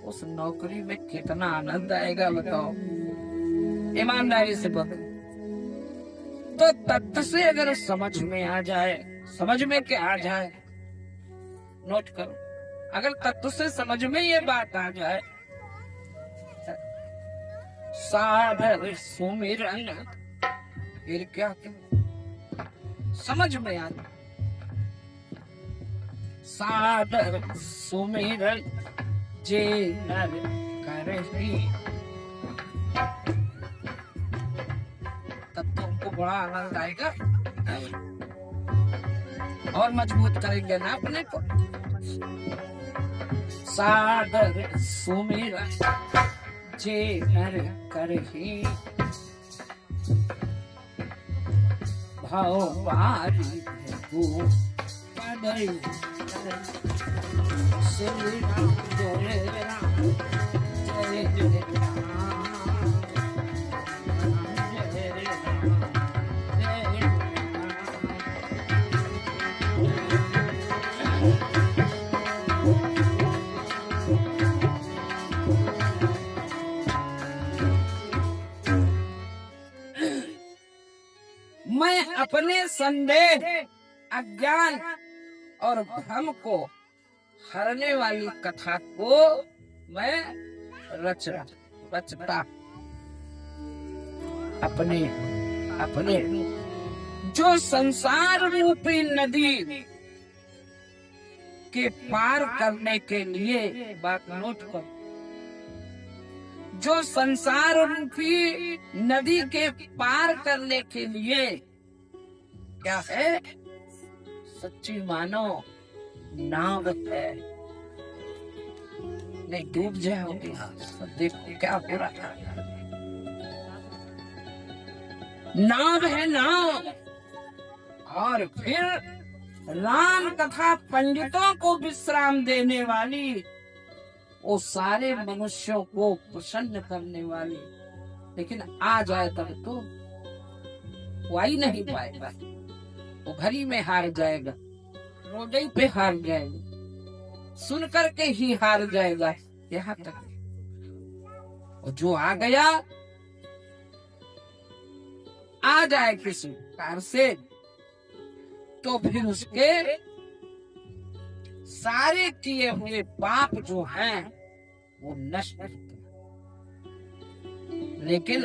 उस नौकरी में कितना आनंद आएगा बताओ, ईमानदारी से बताओ। तो तत्व से अगर समझ में आ जाए, समझ में क्या आ जाए, नोट करो। अगर तत्व से समझ में ये बात आ जाए, साधर सुमिरन, फिर क्या समझ में आ जाए? साधर सुमिरन जे नर करही, तब तो हमको बड़ा आनंद आएगा और मजबूत करेंगे ना अपने को। सादर सुमिरन जे नर करही, भाव बारी पदई श्री राम जय राम जय जय राम जय राम जय मैं अपने संदेह, अज्ञान और भ्रम को हरने वाली कथा को मैं रचता अपने जो संसार रूपी नदी के पार करने के लिए, बात नोट करो, जो संसार रूपी नदी के पार करने के लिए क्या है, सच्ची मानो नाव है। नहीं डूब जाओगे। देखो क्या हो रहा है, नाव है नाव। और फिर राम कथा पंडितों को विश्राम देने वाली, वो सारे मनुष्यों को प्रसन्न करने वाली। लेकिन आ जाए तब तो वो ही नहीं पाएगा, वो घड़ी में हार जाएगा, रोडे पे हार जाएगा, सुन करके ही हार जाएगा। यहाँ तक और जो आ गया, आ जाए किसी कार से, तो फिर उसके सारे किए हुए पाप जो हैं वो नष्ट होते हैं। लेकिन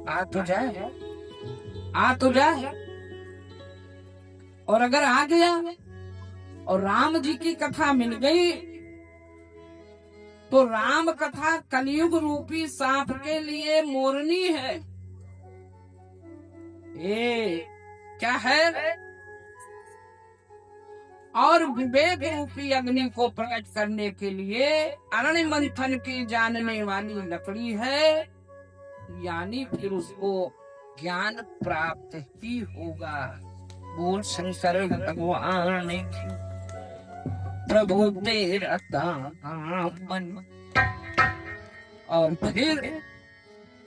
आ तो जाए, आ तो जाए। और अगर आ गया और राम जी की कथा मिल गई, तो राम कथा कलयुग रूपी सांप के लिए मोरनी है। ये क्या है? और विवेक रूपी अग्नि को प्रकट करने के लिए अरण्य मंथन की जानने वाली लकड़ी है। यानी फिर उसको ज्ञान प्राप्त ही होगा। बोल शंकर भगवान की, प्रभु तेरा दामन। और फिर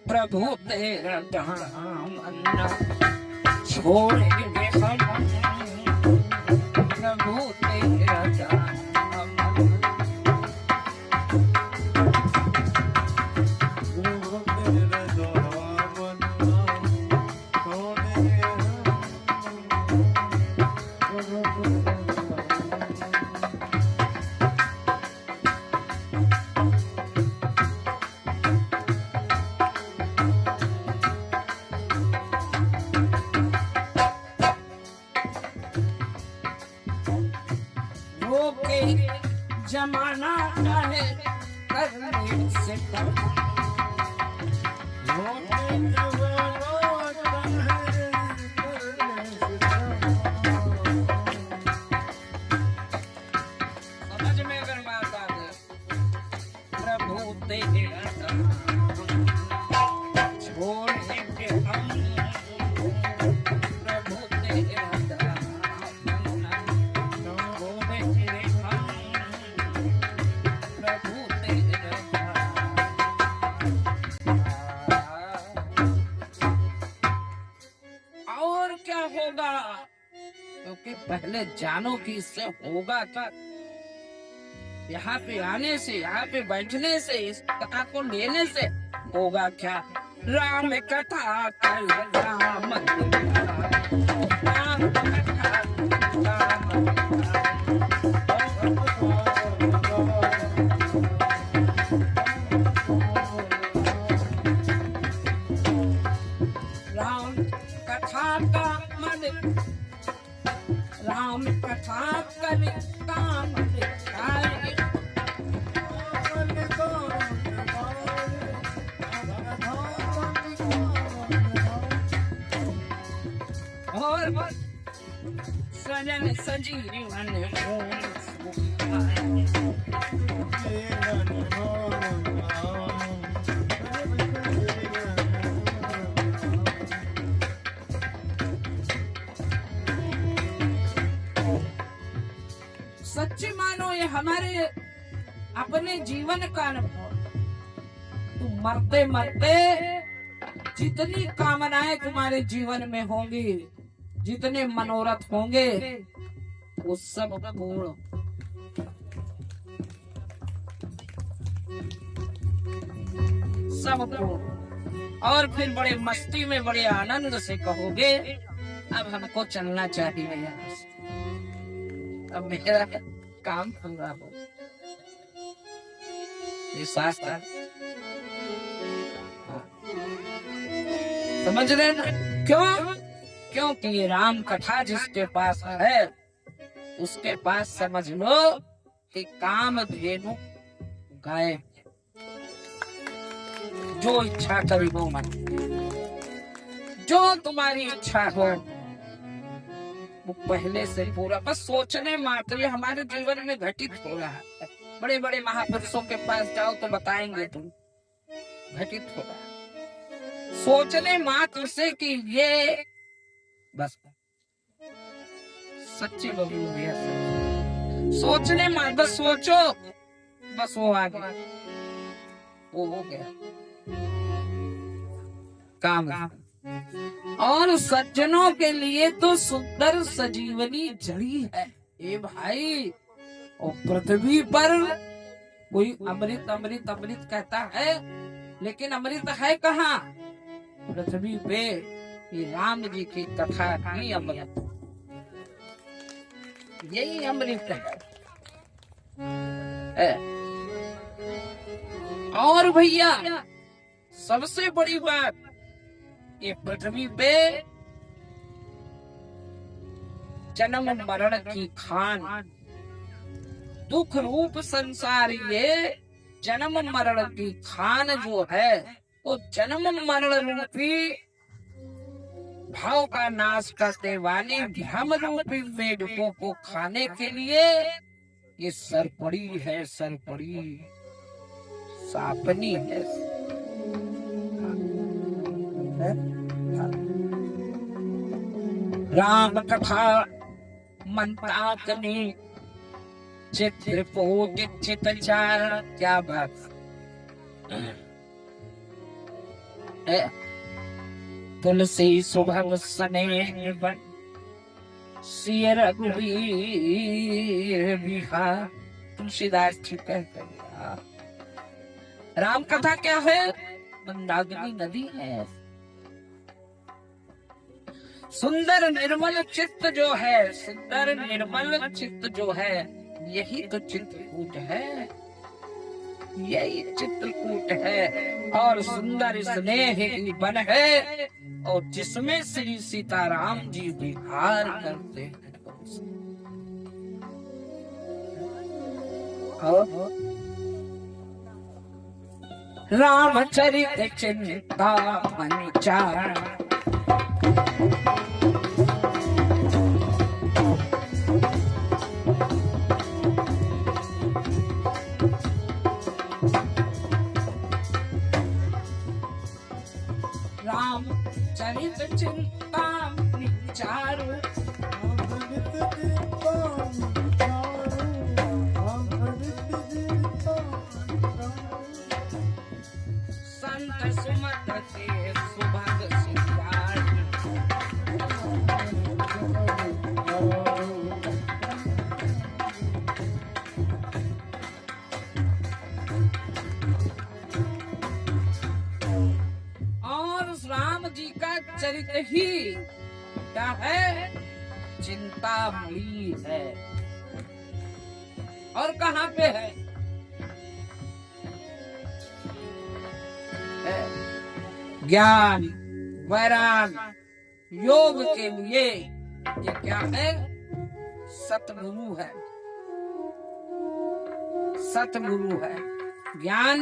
प्रभु तेरा दामन छोड़ेंगे हम, प्रभु तेरा दामन। जमाना है करने से समझ में अगर बात आ गई, प्रभु तेरा छोड़ेंगे हम, प्रभु तेरा क्योंकि पहले जानो कि इससे होगा क्या। यहाँ पे आने से, यहाँ पे बैठने से, इस कथा को लेने से होगा क्या। राम कथा कर राम कथा का मन, राम कथा कर काम दिखाए। और सजन सजीवन सच्ची मानो ये हमारे अपने जीवन का अनुभव। तुम मरते मरते जितनी कामनाएं तुम्हारे जीवन में होंगी, जितने मनोरथ होंगे, वो सब पूर्ण। सब पूर्ण। और फिर बड़े मस्ती में, बड़े आनंद से कहोगे अब हमको चलना चाहिए यहाँ से, अब मेरा काम पूरा हो। ये शास्त्र समझ रहे ना? क्यों? क्योंकि ये राम कथा जिसके पास है, उसके पास समझ लो कि काम धेनु गाय। जो इच्छा करी वो मन, जो तुम्हारी इच्छा हो वो पहले से पूरा, बस सोचने मात्र ये हमारे जीवन में घटित हो रहा है। बड़े बड़े महापुरुषों के पास जाओ तो बताएंगे तुम घटित हो रहा है सोचने मात्र से कि ये बस सच्ची बोली है। सोचने मात्र, बस सोचो बस वो आ गया, वो हो गया काम। और सज्जनों के लिए तो सुंदर सजीवनी जड़ी है ए भाई। और पृथ्वी पर कोई अमृत अमृत अमृत कहता है, लेकिन अमृत है कहाँ? पृथ्वी पे ये राम जी की कथा ही अमृत, यही अमृत है। और भैया सबसे बड़ी बात, ये पृथ्वी पे जन्म मरण की खान, दुख रूप संसार, ये जन्म मरण की खान जो है, वो जन्म मरण रूपी भाव का नाश करने वाली भ्रम रूपी वेदकों को खाने के लिए ये सरपड़ी है, सरपड़ी सापनी है। राम कथा मंत्राग्नि चित्रपोत चितचार, क्या बात है। तुलसी सुभग सने बन सिय रघुवीर बिहार, तुलसीदास जी कहते हैं। राम कथा क्या है? मंदाकिनी नदी है। सुंदर निर्मल चित्त जो है, सुंदर निर्मल चित्त जो है, यही तो चित्रकूट है, यही चित्रकूट है। और सुंदर स्नेह की वन है, और जिसमें श्री सीताराम जी विहार करते हैं। रामचरित चिंतामणि चार, रामचरित चिंतामणि चार, संत सुमत के सुभग सिंगार, और राम जी का चरित्र ही क्या है? चिंतामणि है। और कहाँ पे है? ज्ञान वैराग योग के लिए ये क्या है? सतगुरु है, सतगुरु है। ज्ञान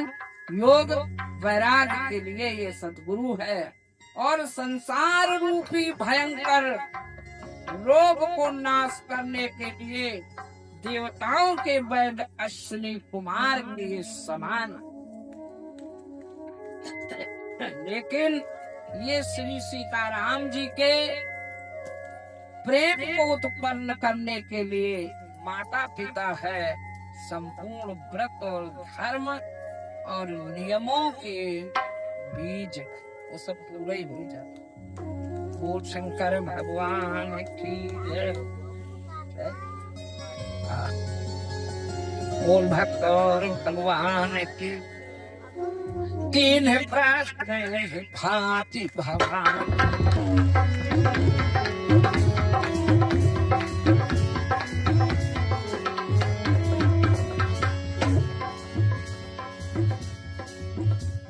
योग वैराग के लिए ये सतगुरु है। और संसार रूपी भयंकर रोग को नाश करने के लिए देवताओं के वैद्य अश्विनी कुमार के समान। लेकिन ये श्री सीताराम जी के प्रेम को उत्पन्न करने के लिए माता पिता है। संपूर्ण व्रत और धर्म और नियमों के बीज वो सब पूरे ही हो जाते। बोल शंकर भगवान की जय। बोल भक्त और भगवान की। तीन प्रश्न भांति भगवान,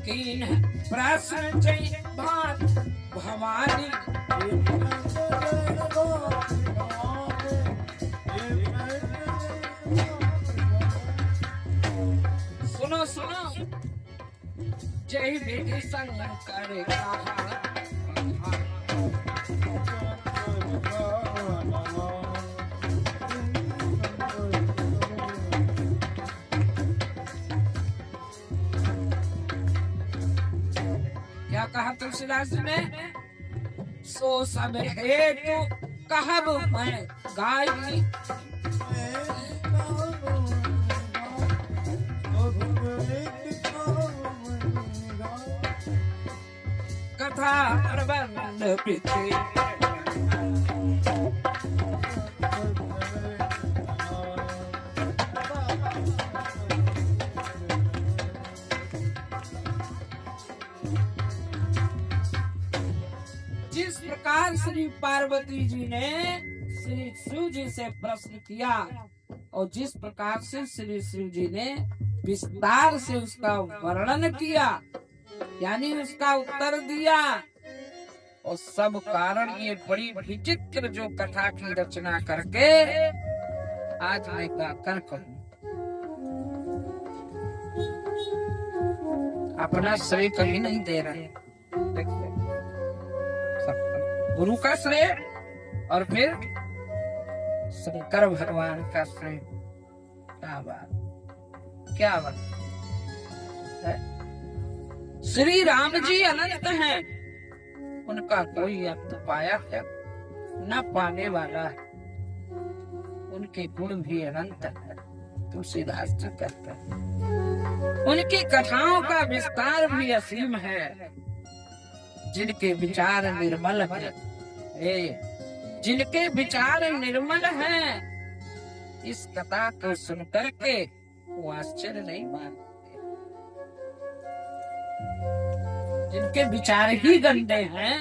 तीन प्रश्न जय भांति भवानी। सुनो सुनो, जय शंकर कहा। क्या कहा तुलसीदास जी ने? सो सब हेतु कहब मैं गाई, कथा प्रबंध पृथ्वी। जिस प्रकार श्री पार्वती जी ने श्री शिव जी से प्रश्न किया और जिस प्रकार से श्री शिव जी ने विस्तार से उसका वर्णन किया, यानी उसका उत्तर दिया, और सब कारण ये बड़ी विचित्र जो कथा की रचना करके आज मैं गाकर कहूं। अपना श्रेय कहीं नहीं दे रहे, देखिए गुरु का श्रेय और फिर शंकर भगवान का श्रेय। क्या बात, क्या बात है। श्री राम जी अनंत हैं, उनका कोई अंत पाया है न पाने वाला है, उनके गुण भी अनंत है। तुलसीदास जी कहते हैं उनकी कथाओं का विस्तार भी असीम है। जिनके विचार निर्मल है, जिनके विचार निर्मल हैं, इस कथा को सुन करके वो आश्चर्य नहीं मानते। जिनके विचार ही गंदे हैं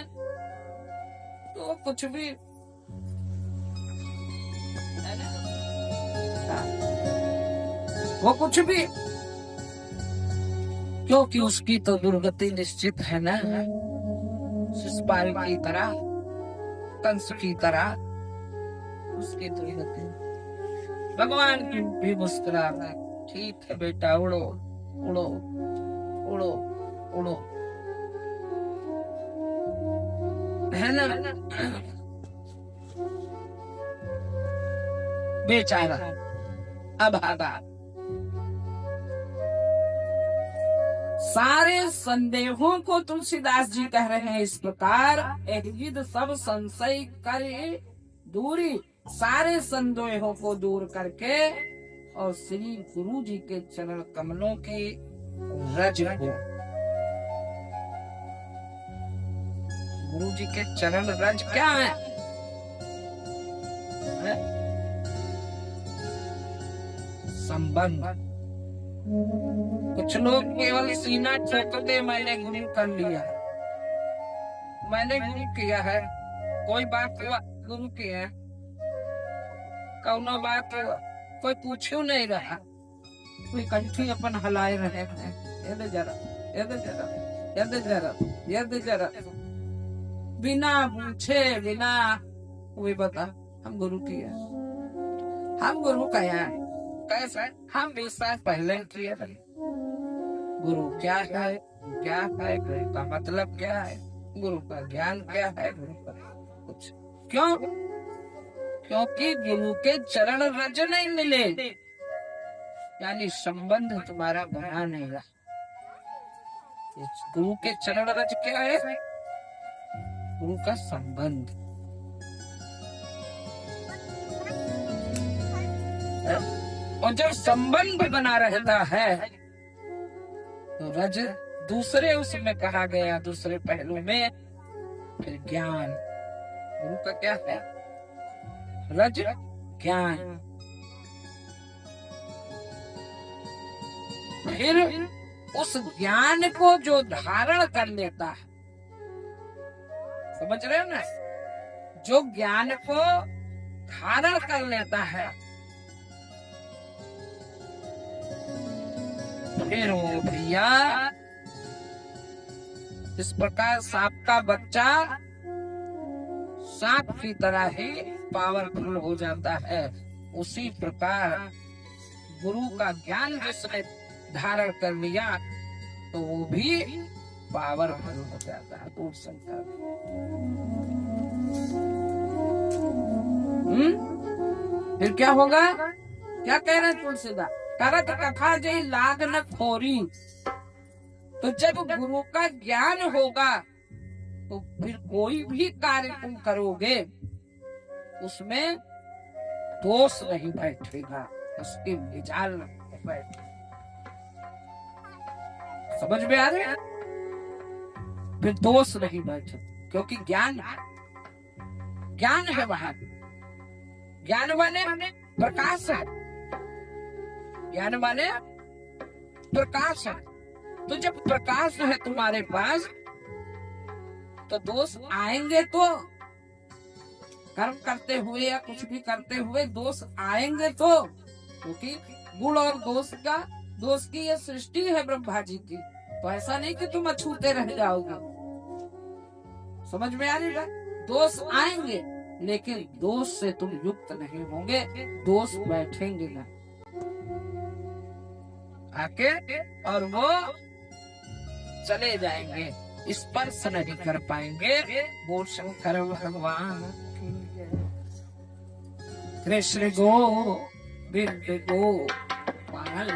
तो कुछ भी है ना, वो कुछ भी, क्योंकि उसकी तो दुर्गति निश्चित है ना। शिशुपाल की तरह, कंस की तरह उसकी दुर्गति। भगवान की भी मुस्कुराना, ठीक है बेटा, उड़ो उड़ो उड़ो उड़ो, है ना। बेचारा अभागा। सारे संदेहों को तुलसीदास जी कह रहे हैं इस प्रकार, एक सब संशय करे दूरी, सारे संदेहों को दूर करके और श्री गुरु जी के चरण कमलों के रज को, गुरु जी के चरण रज क्या है? संबंध। कुछ लोग केवल सीना ठोकते मैंने गुरु कर लिया, मैंने गुरु किया है, कोई बात हुआ गुरु किया है, कौनो बात हुआ कोई पूछू नहीं रहा, कोई कंठी अपन हलाए रहे हैं। ये दे जरा, ये दे जरा, ये दे जरा, ये दे जरा, बिना पूछे बिना कोई बता हम गुरु किया, हम गुरु का है। कैसे? हम विश्वास पहले किए थे। गुरु क्या है, क्या है, गुरु का मतलब क्या है, गुरु का ज्ञान क्या है, गुरु का कुछ। क्यों? क्योंकि गुरु के चरण रज नहीं मिले, यानी संबंध तुम्हारा बना नहीं रहा। गुरु के चरण रज क्या है? गुरु का संबंध। और जब संबंध बना रहता है तो रज दूसरे उसमें कहा गया, दूसरे पहलू में फिर ज्ञान। गुरु का क्या है? रज ज्ञान। फिर उस ज्ञान को जो धारण कर लेता है, समझ रहे हो ना, जो ज्ञान को धारण कर लेता है, फिर वो भैया इस प्रकार सांप का बच्चा सांप की तरह ही पावरफुल हो जाता है, उसी प्रकार गुरु का ज्ञान जिसने धारण कर लिया तो वो भी पावरफुल हो जाता है वो शंकर। फिर क्या होगा? क्या कह रहे तुलसीदास? करत कथा जय लाग न खोरी। तो जब गुरु का ज्ञान होगा तो फिर कोई भी कार्य तुम करोगे उसमें दोष नहीं बैठेगा, उसके विचार नहीं बैठेगा। समझ में आ रहा है? फिर दोष नहीं बैठे, क्योंकि ज्ञान है वहां। ज्ञान वाले प्रकाश है, ज्ञान वाले प्रकाश है। तो जब प्रकाश है तुम्हारे पास तो दोष आएंगे, तो कर्म करते हुए या कुछ भी करते हुए दोष आएंगे तो, क्योंकि गुण और दोष की ये सृष्टि है ब्रह्मा जी की। तो ऐसा नहीं कि तुम अछूते रह जाओगे। समझ में आ रही है? दोष आएंगे लेकिन दोष से तुम युक्त नहीं होंगे, दोष बैठेंगे ना आके और वो चले जाएंगे, स्पर्श नहीं कर पाएंगे। बोल शंकर भगवान कृष्ण गोविंद गोपाल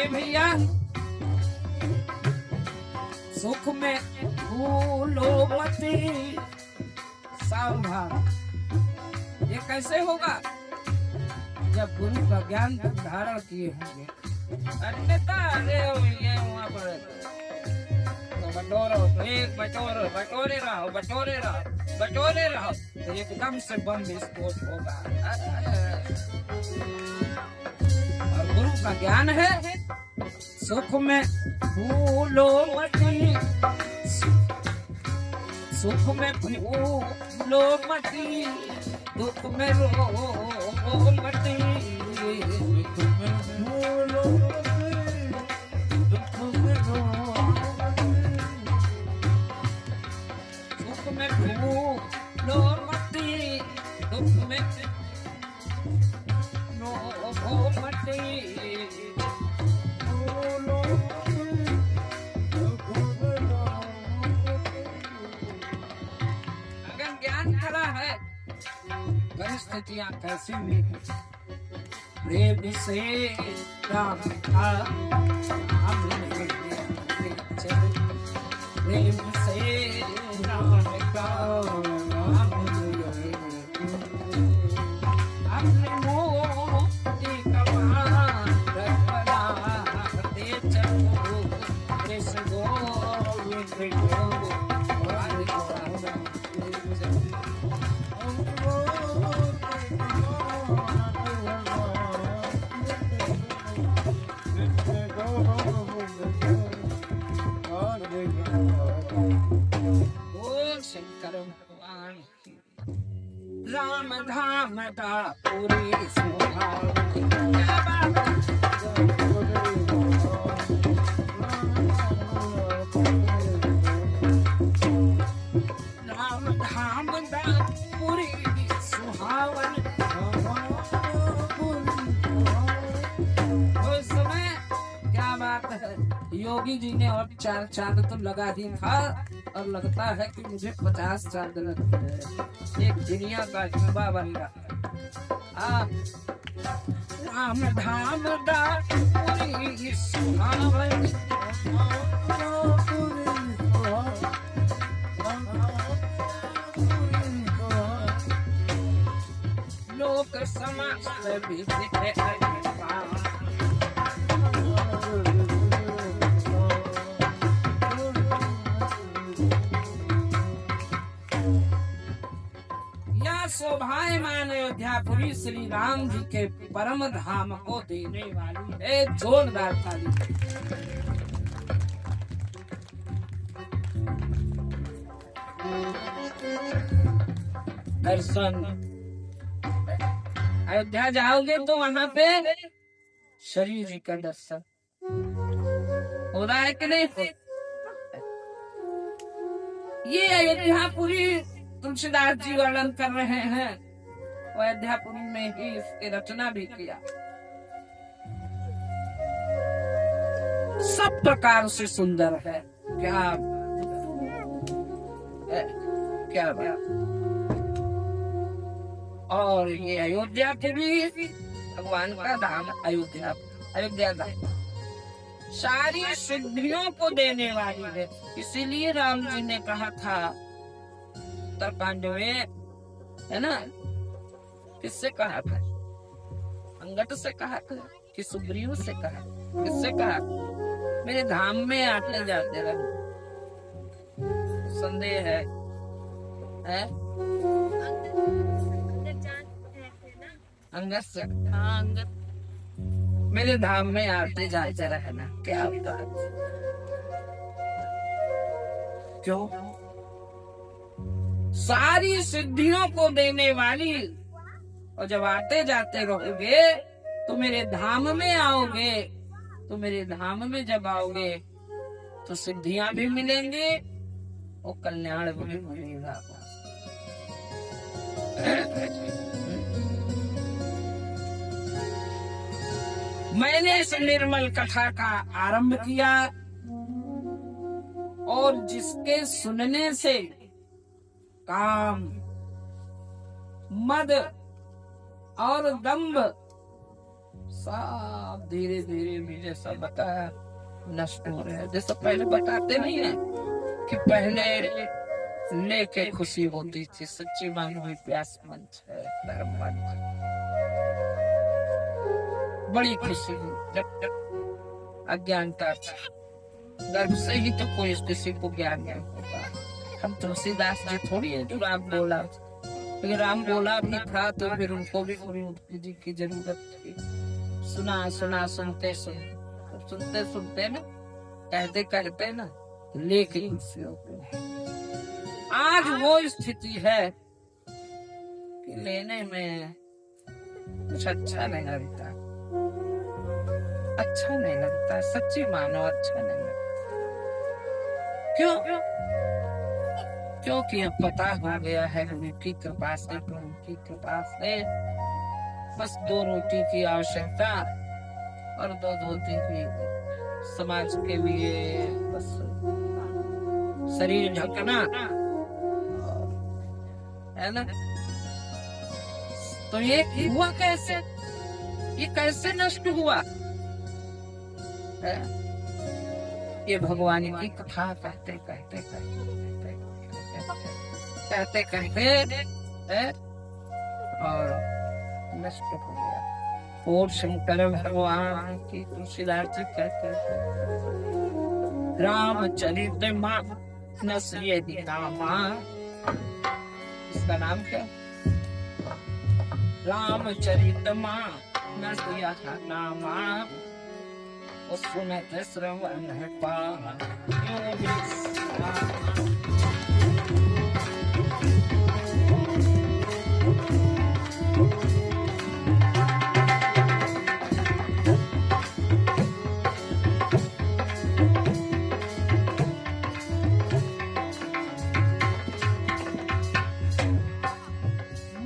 भैया। सुख में भूलो मती सावधान। ये कैसे होगा? जब गुरु का ज्ञान धारण किए होंगे। अन्यथा अरे ये वहाँ पर तो बटोरे रहो तो एकदम से बम विस्फोट होगा। और गुरु का ज्ञान है, सुख में भूलो मती, सुख में भूलो मती, दुख में रो मती, दुख में भूलो दुख में रो, सुख में भूलो मती, दुख में रो मती। परिस्थितियां कैसी भी प्रेम से राम का प्रेम से राम का अपने मोती कमान रखना दे चलो कृष्ण गोविंद राम धाम का पूरी सुहावनी। राम धाम का पूरी सुहावन। उस समय क्या बात है, योगी जी ने और 4 चांद तो लगा दी था और लगता है कि मुझे 50 चांद लगते हैं। एक दुनिया का जुबा बन रहा है। राम धाम दा पुरी सुहावनी, लोक समस्त विदित अभिमान, शोभायमान अयोध्यापुरी श्री राम जी के परम धाम को देने वाली एक जोरदार ताली। दर्शन, अयोध्या जाओगे तो वहां पे शरीर जी का दर्शन हो रहा है कि नहीं? ये अयोध्यापुरी तुलसीदास जी वर्णन कर रहे हैं, अयोध्यापुरी में ही इसकी रचना भी किया। सब प्रकार से सुंदर है। क्या बात। और ये अयोध्यापुरी भगवान का धाम, अयोध्या धाम सारी सिद्धियों को देने वाली है। इसीलिए राम जी ने कहा था उत्तरकांड में, है ना, किससे कहा था? अंगद से कहा था कि सुग्रीव से कहा? किससे कहा? मेरे धाम में आते जाते रहो। संदेह है? अंगद से? हाँ, अंगद। मेरे धाम में आते जाते रहना। क्या होता? क्यों? सारी सिद्धियों को देने वाली, और जब आते जाते रहोगे तो मेरे धाम में आओगे, तो मेरे धाम में जब आओगे तो सिद्धियां भी मिलेंगी और कल्याण भी मिलेगा। मैंने इस निर्मल कथा का आरंभ किया, और जिसके सुनने से काम, मद और दंभ सब धीरे धीरे मुझे सब बताया नष्ट हो रहे हैं। जैसे पहले बताते नहीं है कि पहले लेके खुशी होती थी, सच्ची मांगी हुई प्यास मंच है, धर्म मंच, बड़ी खुशी हुई जब अज्ञानता थी। गर्भ से ही तो कोई किसी को ज्ञान नहीं होता। हम तुलसीदास जी थोड़ी है जो राम बोला, लेकिन राम बोला भी था तो फिर उनको भी गुरु जी की जरूरत थी। सुना सुना सुनते सुनते सुनते सुनते ना, कहते कहते ना लेके खुशी होते। आज वो स्थिति है कि लेने में कुछ अच्छा नहीं लगता, अच्छा नहीं लगता, सच्ची मानो अच्छा नहीं लगता। क्यों? क्योंकि अब पता हो गया है उनकी कृपा से, उनकी कृपा से बस 2 रोटी की आवश्यकता और 2 धोती की समाज के लिए बस शरीर ढकना है ना। तो ये हुआ कैसे? ये कैसे नष्ट हुआ है? ये भगवान की कथा कहते कहते कहते कहते कहते और नष्ट हो गया। और शंकर भगवान की तुलसीदास जी कहते रामचरित मानस यदि नामा, इसका नाम क्या? रामचरित मानस यदि नामा, सुनत श्रवण पावन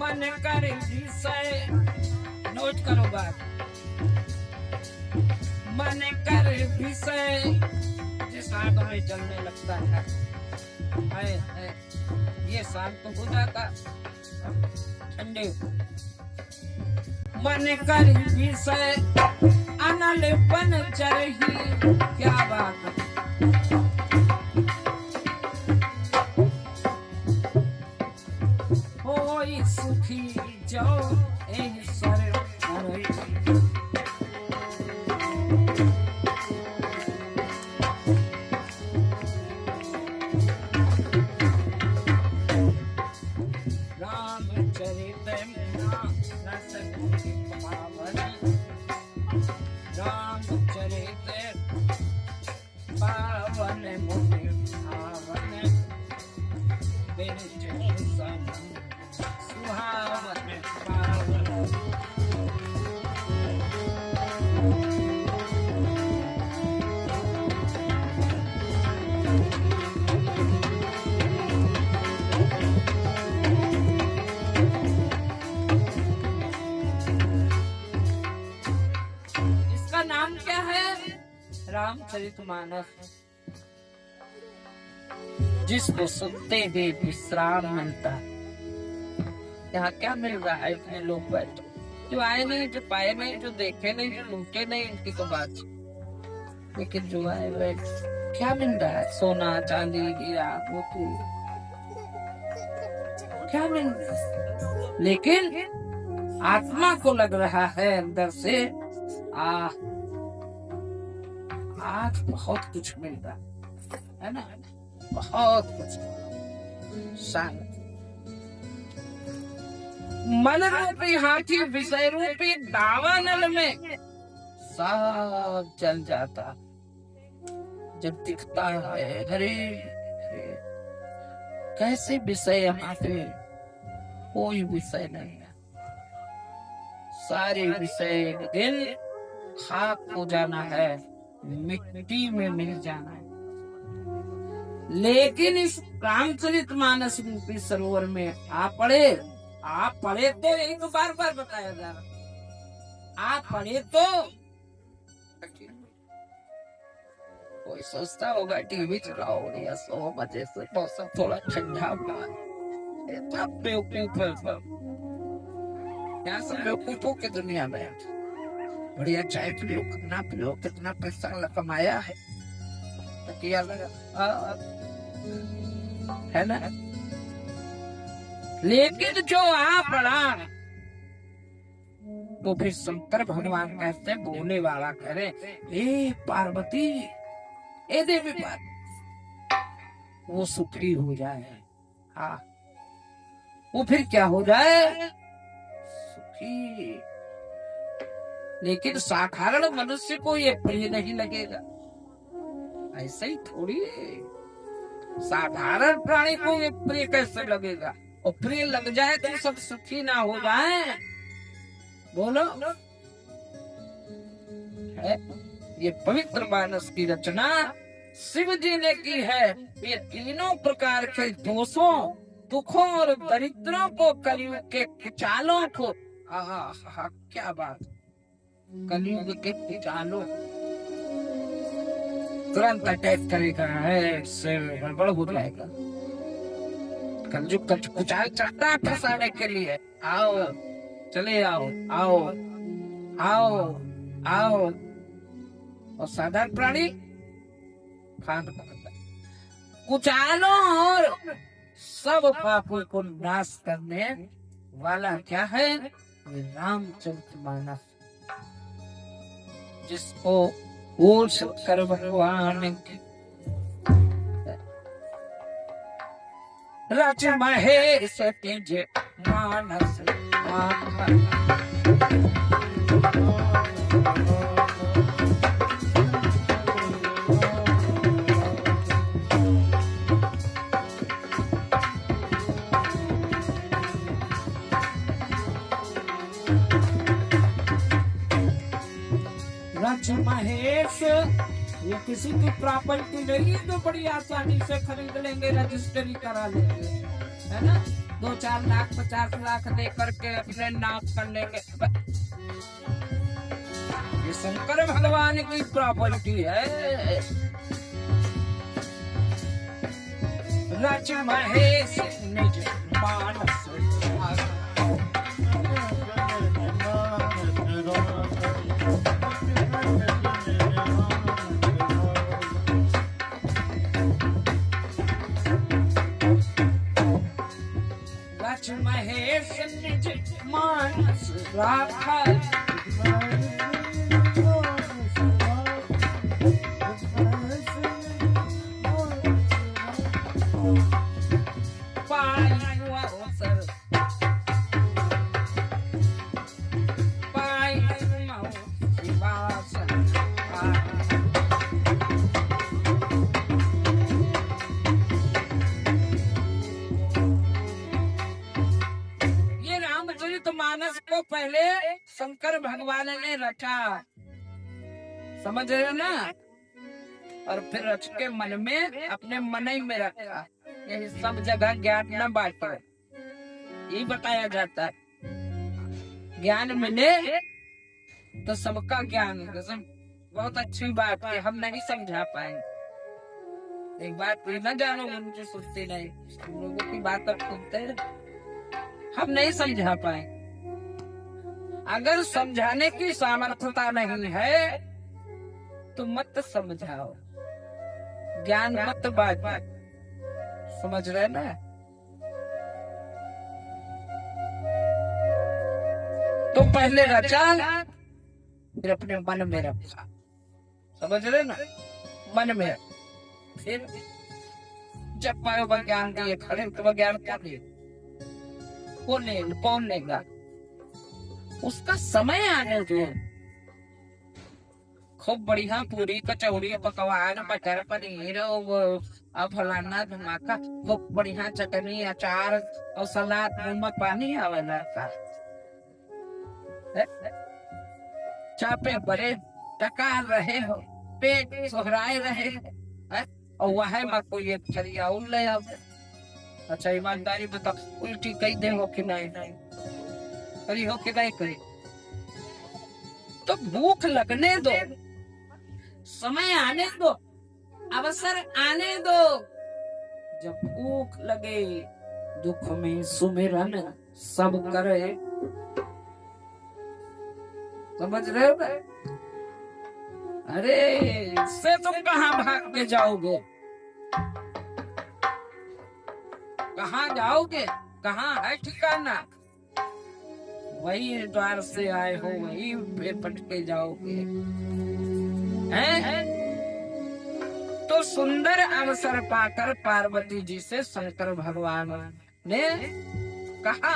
मन कर विषय, नोट करो बात, मन कर विषय जिस में चलने लगता है। ये शांत तो हो जाता ठंडे मन कर विषय अनल बन चरही। क्या बात है। होई सुखी जो ईश्वर रामचरितमानस, जिसको सुनते ही विश्राम मिलता। यहाँ क्या मिल रहा है? इतने लोग बैठे जो आए नहीं, जो पाए नहीं, जो देखे नहीं, जो लूटे नहीं, इनकी तो बात। लेकिन जो आए बैठ क्या मिल रहा है? सोना चांदी हीरा मोती क्या मिल रहा है? लेकिन आत्मा को लग रहा है अंदर से आज बहुत कुछ मिल रहा है ना, बहुत कुछ। शांत मन रूपी हाथी विषय रूपी दावानल में सब जल जाता जब दिखता है। अरे कैसे विषय यहाँ पे कोई विषय नहीं है। सारे विषय एक दिन खाक हो जाना है, मिट्टी में मिल जाना है। लेकिन इस रामचरितमानस रूपी सरोवर में आप पढ़े तो यही तो बार बार बताया जा रहा। आप पढ़े तो कोई सोचता होगा टीवी चलाओ या 100 बजे से मौसम थोड़ा ठंडा हुआ। यहाँ सब बेवकूफों की दुनिया में बढ़िया चाय पियो, खाना पियो, कितना पैसा कमाया है, तकिया लगा है ना। लेकिन जो आ पड़ा तो फिर शंकर भगवान कहते बोले वाला करे, ए पार्वती, ए देवी पार्वती, वो सुखी हो जाए। हाँ, वो फिर क्या हो जाए? सुखी। लेकिन साधारण मनुष्य को ये प्रिय नहीं लगेगा। ऐसे ही थोड़ी साधारण प्राणी को ये प्रिय कैसे लगेगा? और प्रिय लग जाए तो सब सुखी ना हो जाए? बोलो। है ये पवित्र मानस की रचना शिव जी ने की है। ये तीनों प्रकार के दोषों, दुखों और दरिद्रों को, कलयुग के चालों को, क्या बात, कलयुग के चालों तुरंत अटैक करेगा है, इससे गड़बड़ हो जाएगा। कलयुग का कुचाल चढ़ता है फंसाने के लिए। आओ, चले आओ, आओ, आओ, आओ। और साधारण प्राणी खान पकड़ता, कुचालों और सब पापों को नाश करने वाला क्या है? रामचरितमानस, जिसको बोल शंकर भगवान की रच महेश तुझे मानस रच महेश। ये किसी की प्रॉपर्टी नहीं है जो बड़ी आसानी से खरीद लेंगे, रजिस्ट्री करा लेंगे, है ना। 2-4 लाख 50 लाख दे करके अपने नाम कर लेंगे। ये शंकर भगवान की प्रॉपर्टी है। रच महेश निज मानस रच महेश निज मानस राखा मानस को पहले शंकर भगवान ने रचा, समझ रहे हो ना, और फिर रच के मन में अपने मन ही में रखा। यही सब जगह ज्ञान न बांटो, यही बताया जाता है। ज्ञान मिले तो सबका ज्ञान, बहुत अच्छी बात है, हम नहीं समझा पाएंगे। एक बात न जानो मुझे सुनते नहीं, लोगों की बात अब सुनते हैं, हम नहीं समझा पाए। अगर समझाने की सामर्थ्यता नहीं है तो मत समझाओ, ज्ञान मत बांटो, समझ रहे ना। तो पहले रचा फिर अपने मन में रखा, समझ रहे ना, मन में। फिर जब पायो ज्ञान दिए खड़े तो ज्ञान क्या दिए, कौन लेगा, उसका समय आने दो। खूब बढ़िया पूरी कचौड़ी पकवान मटर पनीर फलाना धमाका, खूब बढ़िया चटनी अचार और सलाद, मुंह में पानी आवेला का। चापे बड़े टकार रहे हो, पेट सोहराए रहे और वह में कोई एक छरिया ले आवे। अच्छा ईमानदारी बताओ, उल्टी कही दे हो कि नहीं, करी हो कि नहीं करी। तो भूख लगने दो, समय आने दो, अवसर आने दो। जब भूख लगे दुख में सुमिरन सब करे, समझ रहे हो? अरे से तुम कहाँ भाग के जाओगे, कहाँ जाओगे, कहाँ है ठिकाना, वही द्वार से आए हो वही बेपट के जाओगे। हैं? तो सुंदर अवसर पाकर पार्वती जी से शंकर भगवान ने कहा,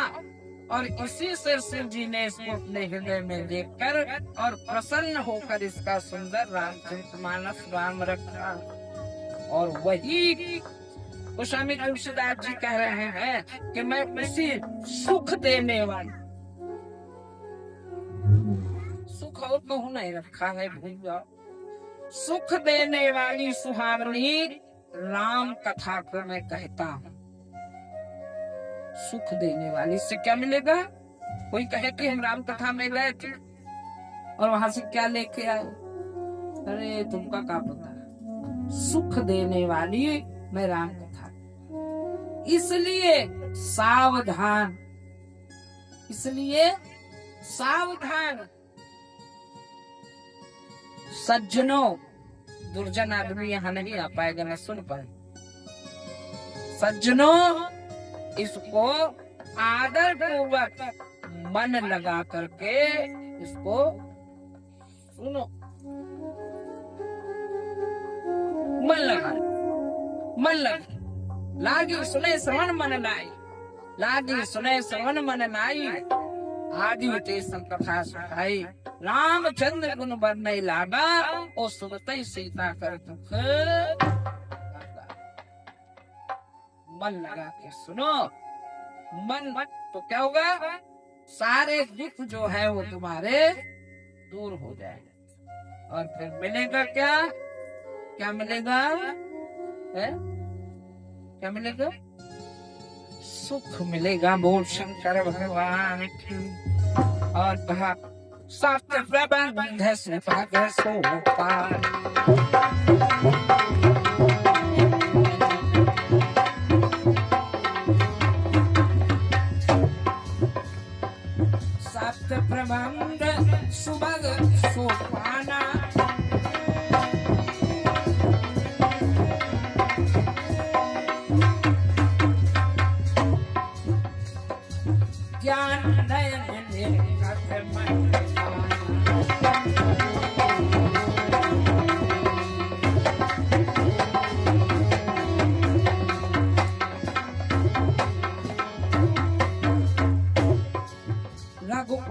और इसी से शिव जी ने इसको अपने हृदय में देखकर और प्रसन्न होकर इसका सुंदर रामचरितमानस राम रखा। और वही गोस्वामी तुलसीदास जी कह रहे हैं कि मैं उसी सुख देने वाली, सुख और कहूँ नहीं रखा है, भूल जाओ, सुख देने वाली सुहावनी राम कथा को मैं कहता हूँ। सुख देने वाली से क्या मिलेगा? कोई कहे कि हम राम कथा में गए थे और वहां से क्या लेके आए, अरे तुमका क्या पता। सुख देने वाली मैं राम कथा, इसलिए सावधान, इसलिए सावधान सज्जनों। दुर्जन आदमी यहाँ नहीं आ पाएगा, न सुन पाए। सज्जनों इसको आदर पूर्वक मन लगा करके इसको सुनो, मन लगा, मन लगा, लागी सुने श्रवण मन लाई, लागी सुने श्रवण मन लाई, आदि ते संकथा सुखाई, रामचंद्र गुण बरनई लागा, ओ सुनते सीता कर दुख। मन लगा के सुनो, मन तो क्या होगा, सारे दुख जो है वो तुम्हारे दूर हो जाएगा। और फिर मिलेगा क्या, क्या मिलेगा है? क्या मिलेगा? सुख मिलेगा। बोल शंकर भगवान की। और कहा सत्य प्रबंध से भाग सो पार।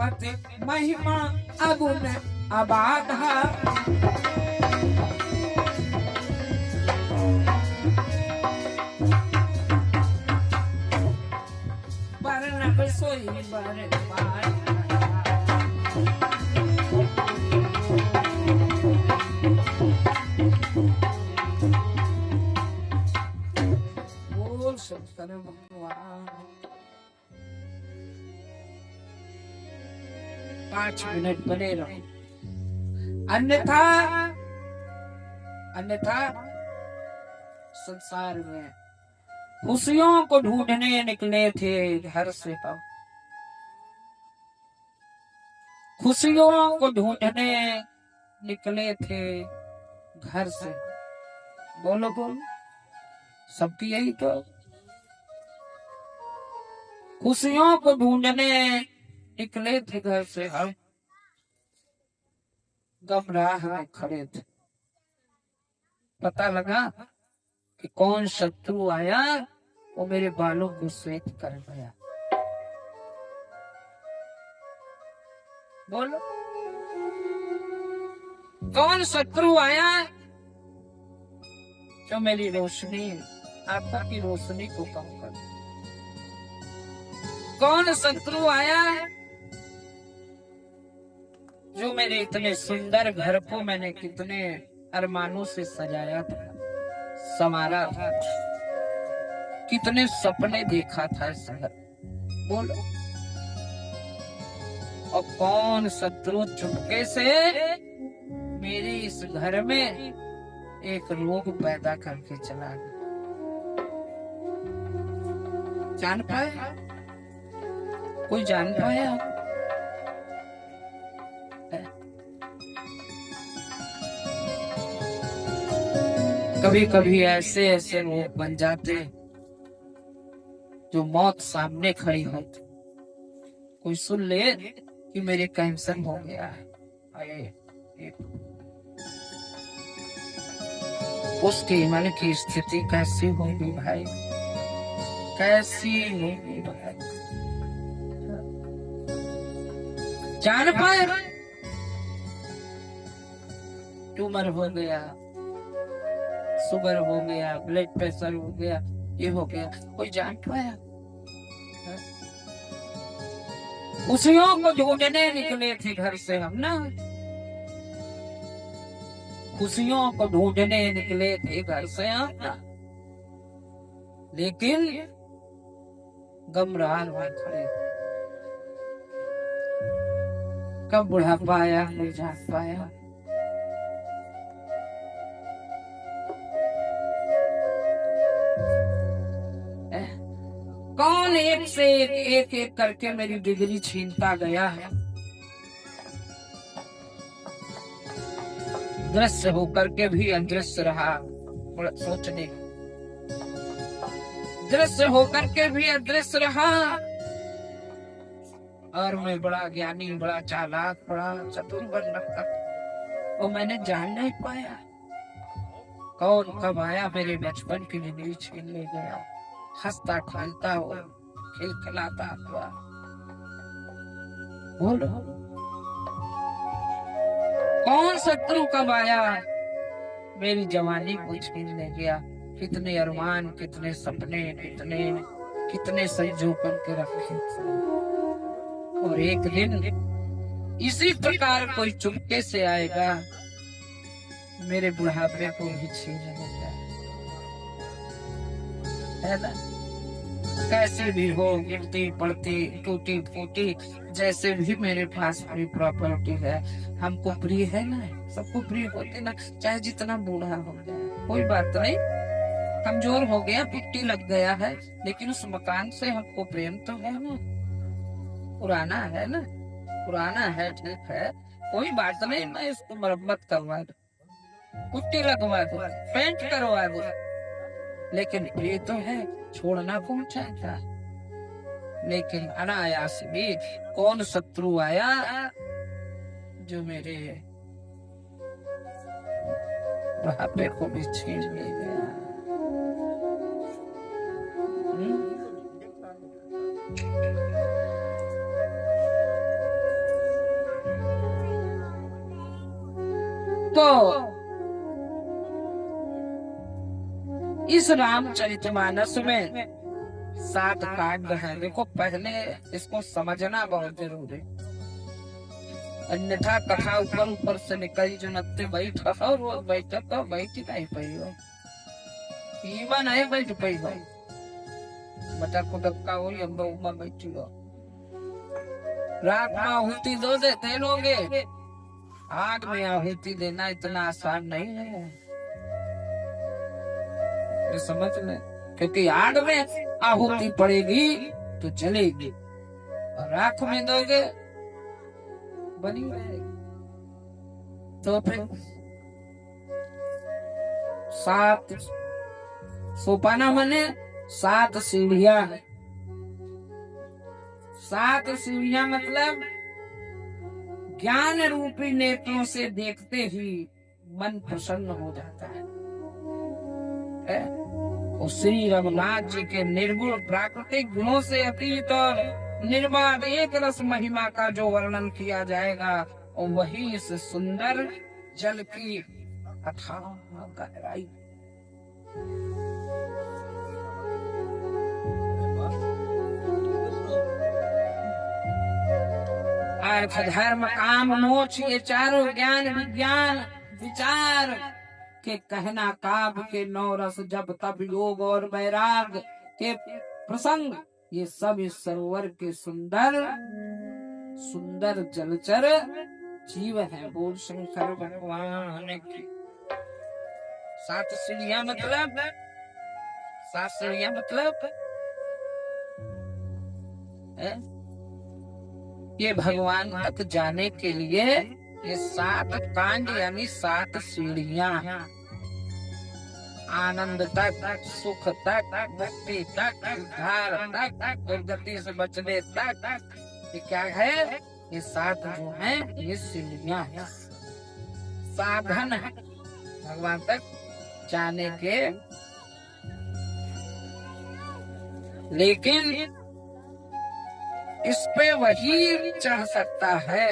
मत महिमा अगुण अबाधा। बरनब सोई बरबाद। बोल शंकर भगवान। 5 मिनट बने रहो, अन्यथा संसार में खुशियों को ढूंढने निकले थे घर से हम। खुशियों को ढूंढने निकले थे घर से। बोलो बोलो, सबकी यही तो। खुशियों को ढूंढने निकले थे घर से हम, गमराह में खड़े थे। पता लगा कि कौन शत्रु आया, वो मेरे बालों को श्वेत कर गया। बोलो, कौन शत्रु आया जो मेरी रोशनी, आंखों की रोशनी को कम कर। कौन शत्रु आया जो मेरे इतने सुंदर घर को मैंने कितने अरमानों से सजाया था, संवारा था, कितने सपने देखा था इस घर। बोलो, और कौन शत्रु चुपके से मेरे इस घर में एक रोग पैदा करके चला गया। जान पाया? कोई जान पाया? कभी कभी ऐसे ऐसे रोग बन जाते जो मौत सामने खड़ी हो। कोई सुन ले कि मेरे कैंसर हो गया है, उसकी मन की स्थिति कैसी होगी भाई, कैसी होगी भाई। जान पाए? ट्यूमर हो गया, शुगर हो गया, ब्लड प्रेशर हो गया, ये हो गया, कोई जान पाया? खुशियों को ढूंढने निकले थे घर से हम ना, खुशियों को ढूंढने निकले थे घर से हम ना, लेकिन गमराह में खड़े। कब बुढ़ापा आया नहीं जान पाया। कौन एक से एक एक करके मेरी डिग्री छीनता गया है। दृश्य होकर के भी अदृश्य रहा, सोचने। दृश्य होकर के भी अदृश्य रहा, और मैं बड़ा ज्ञानी, बड़ा चालाक, बड़ा चतुर बन रखा, और मैंने जान नहीं पाया कौन कब आया मेरे बचपन की जिंदगी छीन ले गया। हंसता खेलता हुआ, खिलखिलाता हुआ। बोलो, कौन शत्रु कब आया मेरी जवानी को छीन ले गया। कितने अरमान, कितने सपने, कितने संजो बन के रखे, और एक दिन इसी प्रकार कोई चुपके से आएगा, मेरे बुढ़ापे को भी छीन लेगा। है ना? कैसे भी हो, गिरती पड़ती, टूटी फूटी, जैसे भी मेरे पास बड़ी प्रॉपर्टी है, हमको प्रिय है ना, सबको प्रिय होते ना, चाहे जितना बूढ़ा हो गया, कोई बात नहीं, कमजोर हो गया, पुट्टी लग गया है, लेकिन उस मकान से हमको प्रेम तो है ना, पुराना है ना, पुराना है, ठीक है, कोई बात नहीं, मैं इसको मरम्मत करवा दूं, पुट्टी लगवा दूं, पेंट करवा दूं, लेकिन ये तो है, छोड़ना कौन चाहता। लेकिन अनायास भी कौन शत्रु आया जो मेरे बुढ़ापे को भी छीन ले गया। तो इस रामचरितमानस में 7 कांड है। देखो पहले इसको समझना बहुत जरूरी, अन्यथा कथा ऊपर ऊपर से निकल जनते बैठ और रोज बैठ तो बैठ नहीं पाई हो, पीवा नहीं बैठ पाई हो, बता को धक्का हो या बहुमा बैठी हो। रात में आहुति दो देते लोगे, आग में आहुति देना इतना आसान नहीं है, ये समझ ले, क्योंकि आग में आहुति पड़ेगी तो जलेगी, और राख में दोगे बनी रहेगी। तो फिर 7 सोपाना माने 7 सीढ़ियां, 7 सीढ़ियां मतलब ज्ञान रूपी नेत्रों से देखते ही मन प्रसन्न हो जाता है। और श्री रघुनाथ जी के निर्गुण प्राकृतिक गुणों से अतीत और निर्बाध एक रस महिमा का जो वर्णन किया जाएगा, और वही इस सुंदर जल की अथाह गहराई। अर्थ धर्म काम मोक्ष ये चारों ज्ञान विज्ञान विचार के कहना काव्य के 9 रस जब तब योग और वैराग के प्रसंग, ये सब इस सरोवर के सुंदर सुंदर जलचर जीव है। बोल शंकर भगवान की। 7 सीढ़ियां मतलब 7 सीढ़ियां मतलब ये भगवान तक जाने के लिए ये 7 कांड यानी 7 सीढ़ियां, आनंद तक, सुख तक, भक्ति तक, उद्धार तक, दुर्गति से बचने तक, ये क्या है? ये 7 जो है ये सीढ़ियां है, साधन है भगवान तक जाने के। लेकिन इस पे वही चढ़ सकता है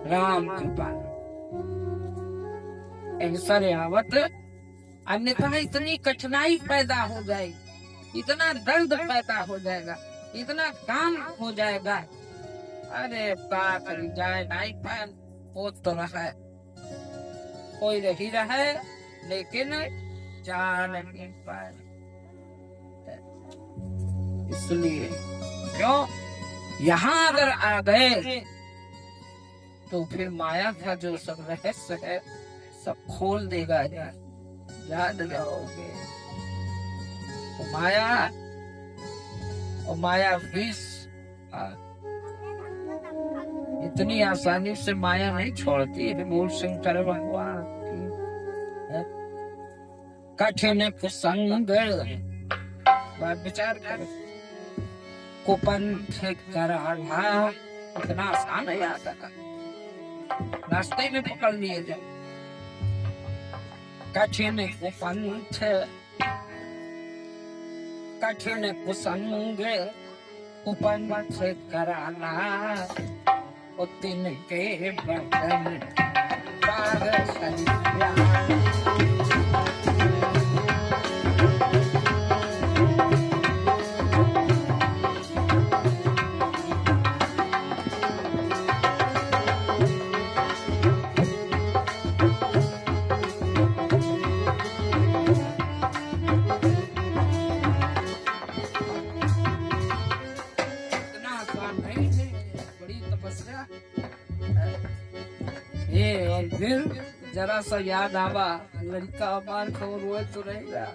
राम कृपा ऐसा आवत, अन्यथा इतनी कठिनाई पैदा हो जाएगी, इतना दर्द पैदा हो जाएगा, इतना काम हो जाएगा। अरे का करी जाए नहीं पान हो तो रहा, कोई रही रहे लेकिन जा नहीं पाए। इसलिए क्यों यहाँ अगर आ गए तो फिर माया का जो सब रहस्य है सब खोल देगा यार, जान जाओगे। तो माया और माया भी इतनी आसानी से माया नहीं छोड़ती है। बोल शंकर भगवान की। कठिन कुसंग बात विचार कर, कुपंथ कराढ़ा इतना आसान है, आता रास्ते में पकड़ लिए जाए। कठिन कुपंथ कठिन कुसंग कुपंथ कराना, उतिन के बदन पार संज्ञा। और फिर जरा सा याद आवा, लड़का हमार खबर हुए तो रहेगा,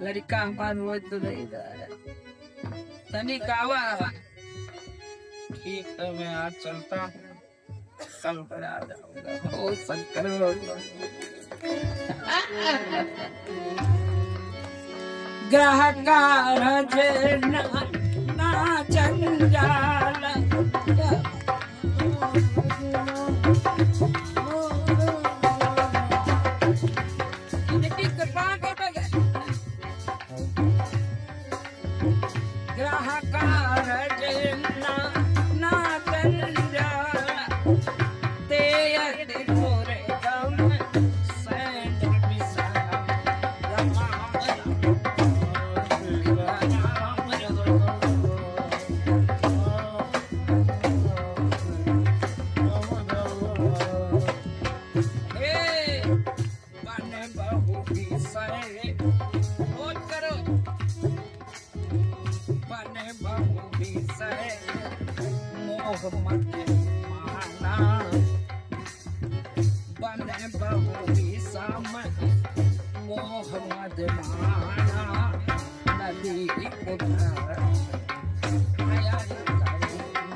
लड़का हमार हुए तो रहेगा, तनिक आवा। ठीक है मैं आज चलता हूँ, कल पर आ जाऊंगा। ओ शंकर ग्रह कारज ना जंजाल, ग्रह कारज ना जंजाल। विषय बोल करो बने बहु विषय मोह मत माना बने बहु विषय मोह मत माना नदी उतर आया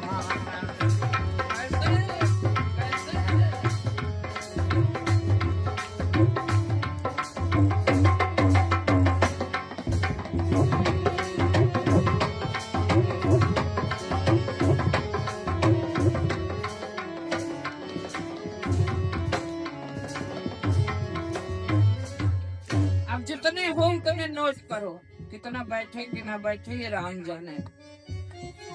माना अब जितने हो उतने नोट करो, कितना बैठे कि ना बैठे ये राम जाने।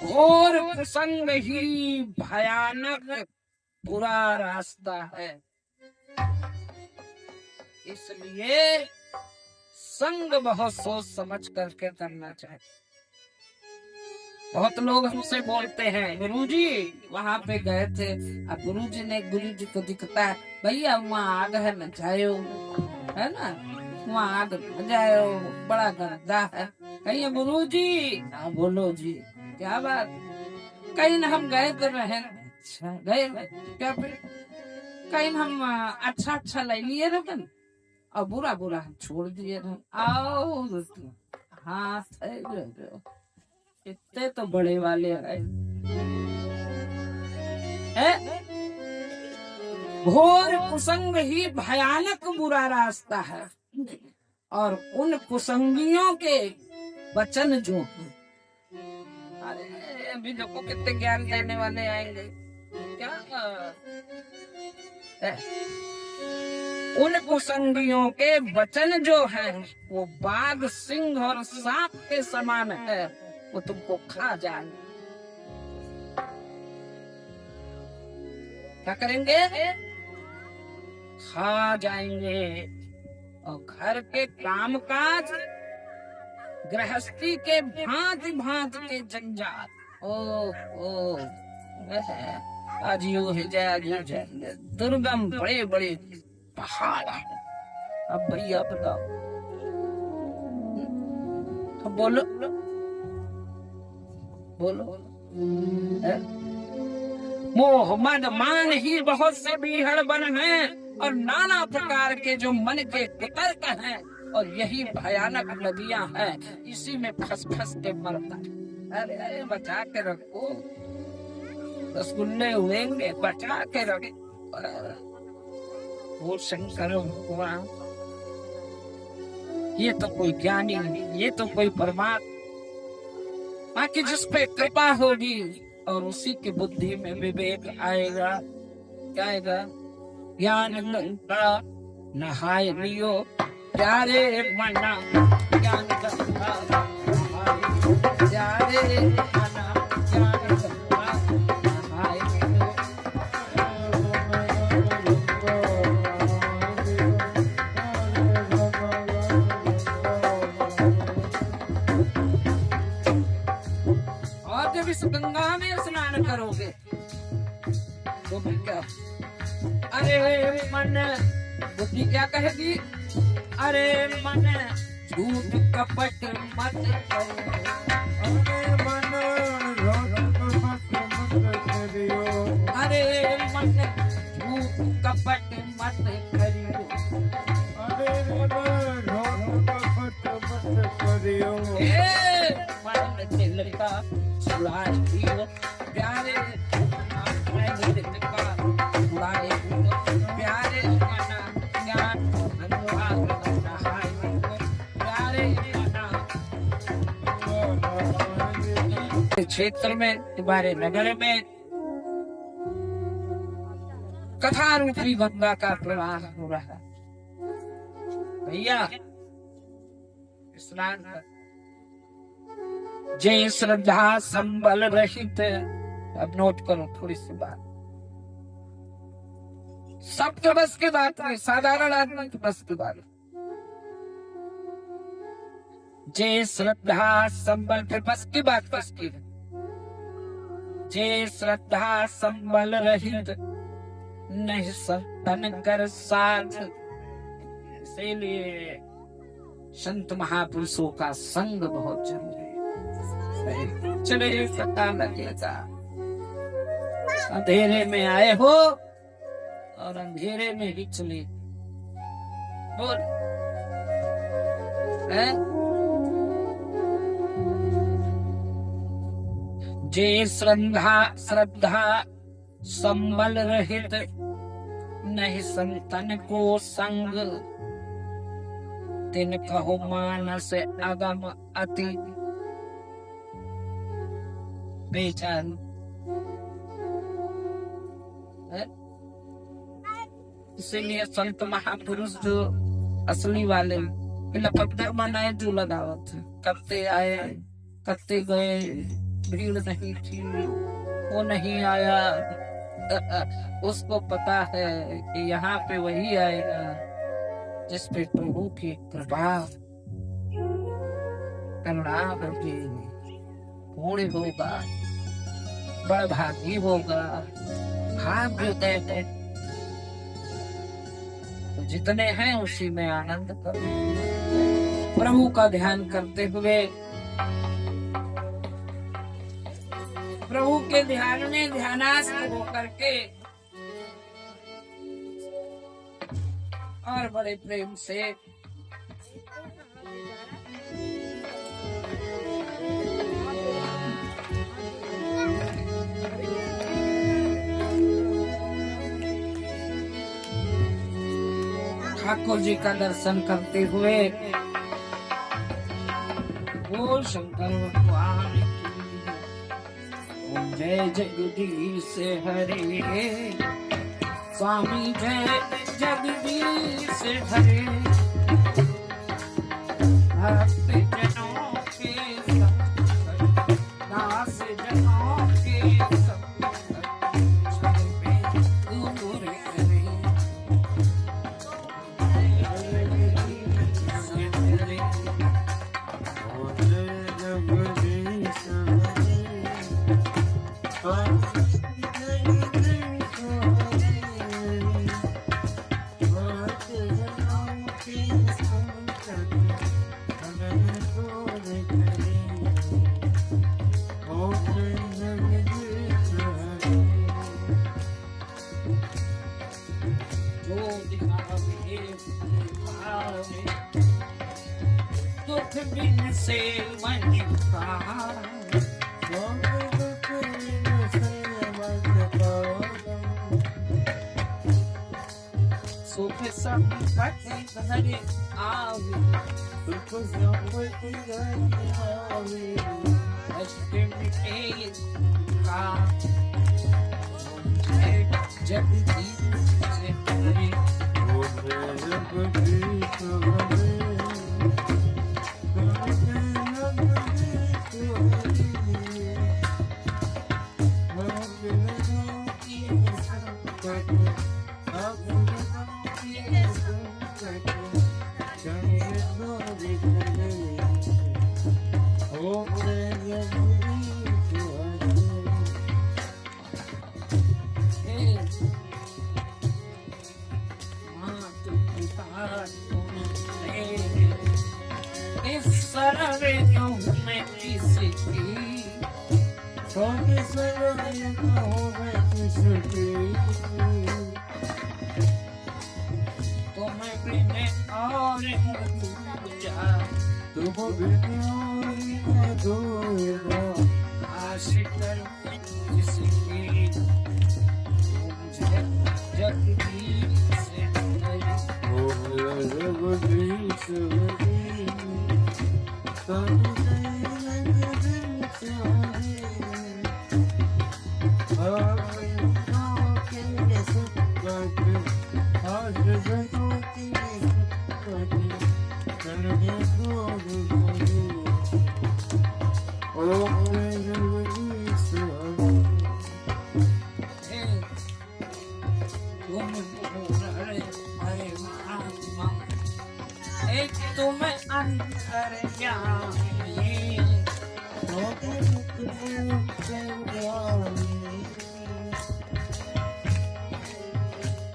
घोर कुसंग ही भयानक बुरा रास्ता है, इसलिए संग बहुत सोच समझ करके करना चाहिए। बहुत लोग हमसे बोलते हैं गुरुजी वहां पे गए थे, अब गुरुजी ने गुरुजी को दिखता है भैया वहाँ आग है न जायो, है ना वहाँ आग न जायो बड़ा गंदा है। कहिए गुरुजी हाँ बोलो जी क्या बात, कहीं न हम गए तो रहे अच्छा गए क्या फिर कहीं हम अच्छा अच्छा ले लिए रतन और बुरा बुरा हम छोड़ दिए आओ हाँ इतने तो बड़े वाले हैं। घोर कुसंग ही भयानक बुरा रास्ता है और उन कुसंगियों के वचन जो हैं, अरे अभी देखो कितने ज्ञान देने वाले आएंगे क्या उन कुसंगियों के वचन जो है वो बाघ सिंह और सांप के समान है, वो तुमको खा जाएंगे। क्या करेंगे खा जाएंगे और घर के कामकाज गृहस्थी के भांति भांति के जंजाल ओ आज यू है जय दुर्गम बड़े बड़े पहाड़ है। अब भैया बताओ तो बोलो बोलो मोह मद मान ही बहुत से बीहड़ बन हैं और नाना प्रकार के जो मन के कुतर्क हैं और यही भयानक नदियां हैं, इसी में फंस फंस के मरता है। अरे बचा के रखो रसगुल्ले हुएंगे बचा के रखो। वो शंकर भगवान ये तो कोई ज्ञानी नहीं, ये तो कोई परमात्मा बाकी जिस पे कृपा होगी और उसी की बुद्धि में विवेक आएगा क्या आएगा ज्ञान गंगा नहाय लियो प्यारे मना ज्ञान गंगा प्यारे मना ज्ञान गंगा नहाय लियो। और जब इस गंगा में स्नान करोगे तो क्या अरे मन बुद्धि क्या कहेगी अरे मन झूठ कपट मत करो अरे मन अरे मन झूठ कपट मत करियो अरे मन कपट मत करियो मन दिल का सुराज पियो प्यारे दिल का सुराज पियो प्यारे मना ज्ञान क्षेत्र में तुम्हारे नगर में कथा रूपी गंगा का प्रवाह हो रहा है। भैया स्नान कर जय श्रद्धा संबल रहित। अब नोट करो थोड़ी सी बात, सबके बस की बात नहीं, साधारण आदमी के बस की बात। जय श्रद्धा संबल फिर बस की बात बस की जय श्रद्धा संबल रहित नहीं सतन कर साध इसीलिए संत महापुरुषों का संग बहुत जरूरी है। चले पता लगेगा, अंधेरे में आए हो और अंधेरे में ही चले। बोल जे श्रद्धा संबल रहित, नहीं संतन को संग, तिन कहो मानस अगम अति बेचारू। इसीलिए संत महापुरुष जो असली वाले लपकदर मनाए जो लगावत, कत्ते आए कत्ते गए, भीड़ नहीं थी, वो नहीं आया, उसको पता है कि यहाँ पे वही आएगा जिस पे प्रभु की कृपा करुणा होगी, पूर्ण होगा, बड़ भागी होगा, भाग्य है। तो जितने हैं उसी में आनंद करो, प्रभु का ध्यान करते हुए, प्रभु के ध्यान में ध्यानास्थ होकर के और बड़े प्रेम से ठाकुर जी का दर्शन करते हुए बोल शंकर भगवान की जय जगदीश हरे, स्वामी जय जगदीश हरे। भक्त जनों के संग, दास जनों के संग, छल में दूर करे। दुख बिन से मन का, सुख संपत्ति भरे आवे, दुख संपत्ति भरे आवे, कष्ट मिटे का जगदीश हरे।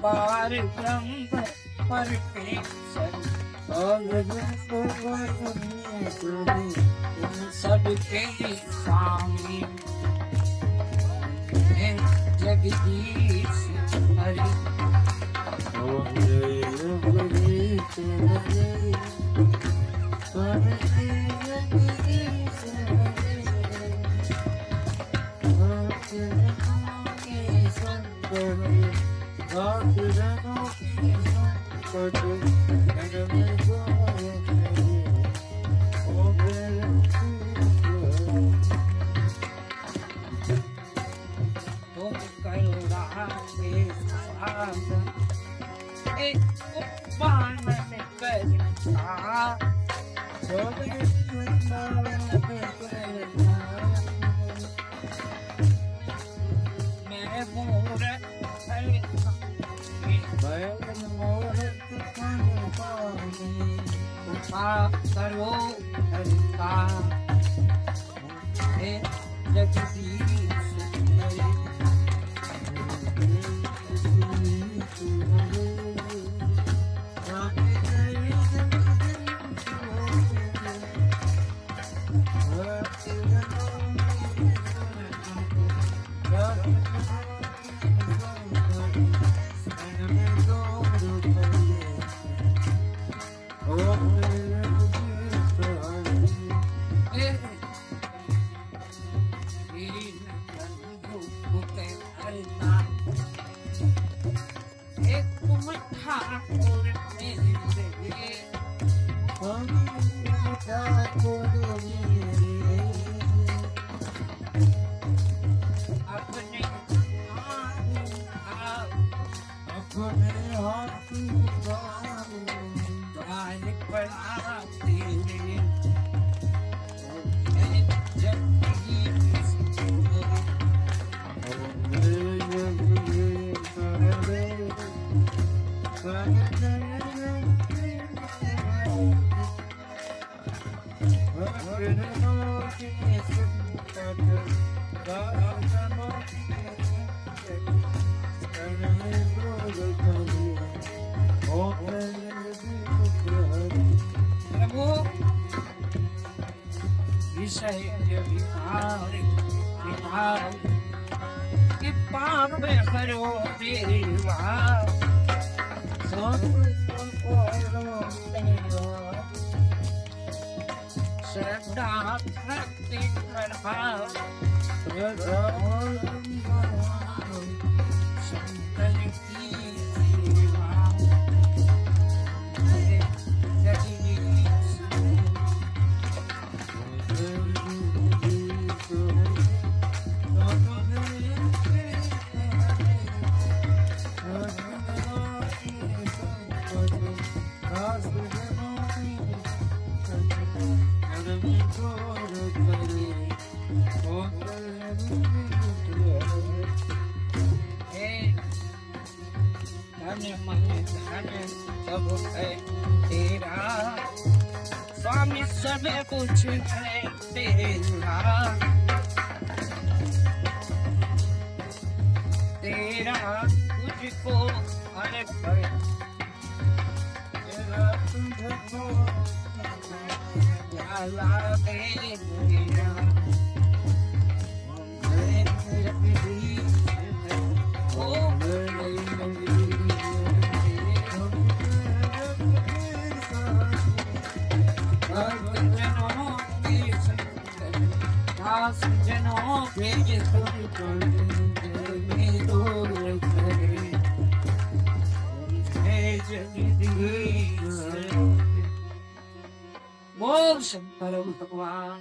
पार ब्रह्म पर केसर सबके स्वामी जगदीश हरि करो हरिका जगदीश स्वामी सब कुछ है तेरा तेरा तुझको अर्पण तेरा तुझको जाला तेरा बोल शंकर भगवान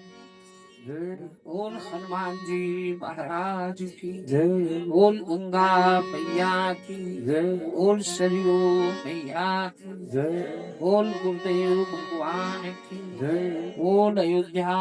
बोल हनुमान जी महाराज की बोल गंगा मैया की बोल सरयू मैया की बोल गुरुदेव भगवान की बोल अयोध्या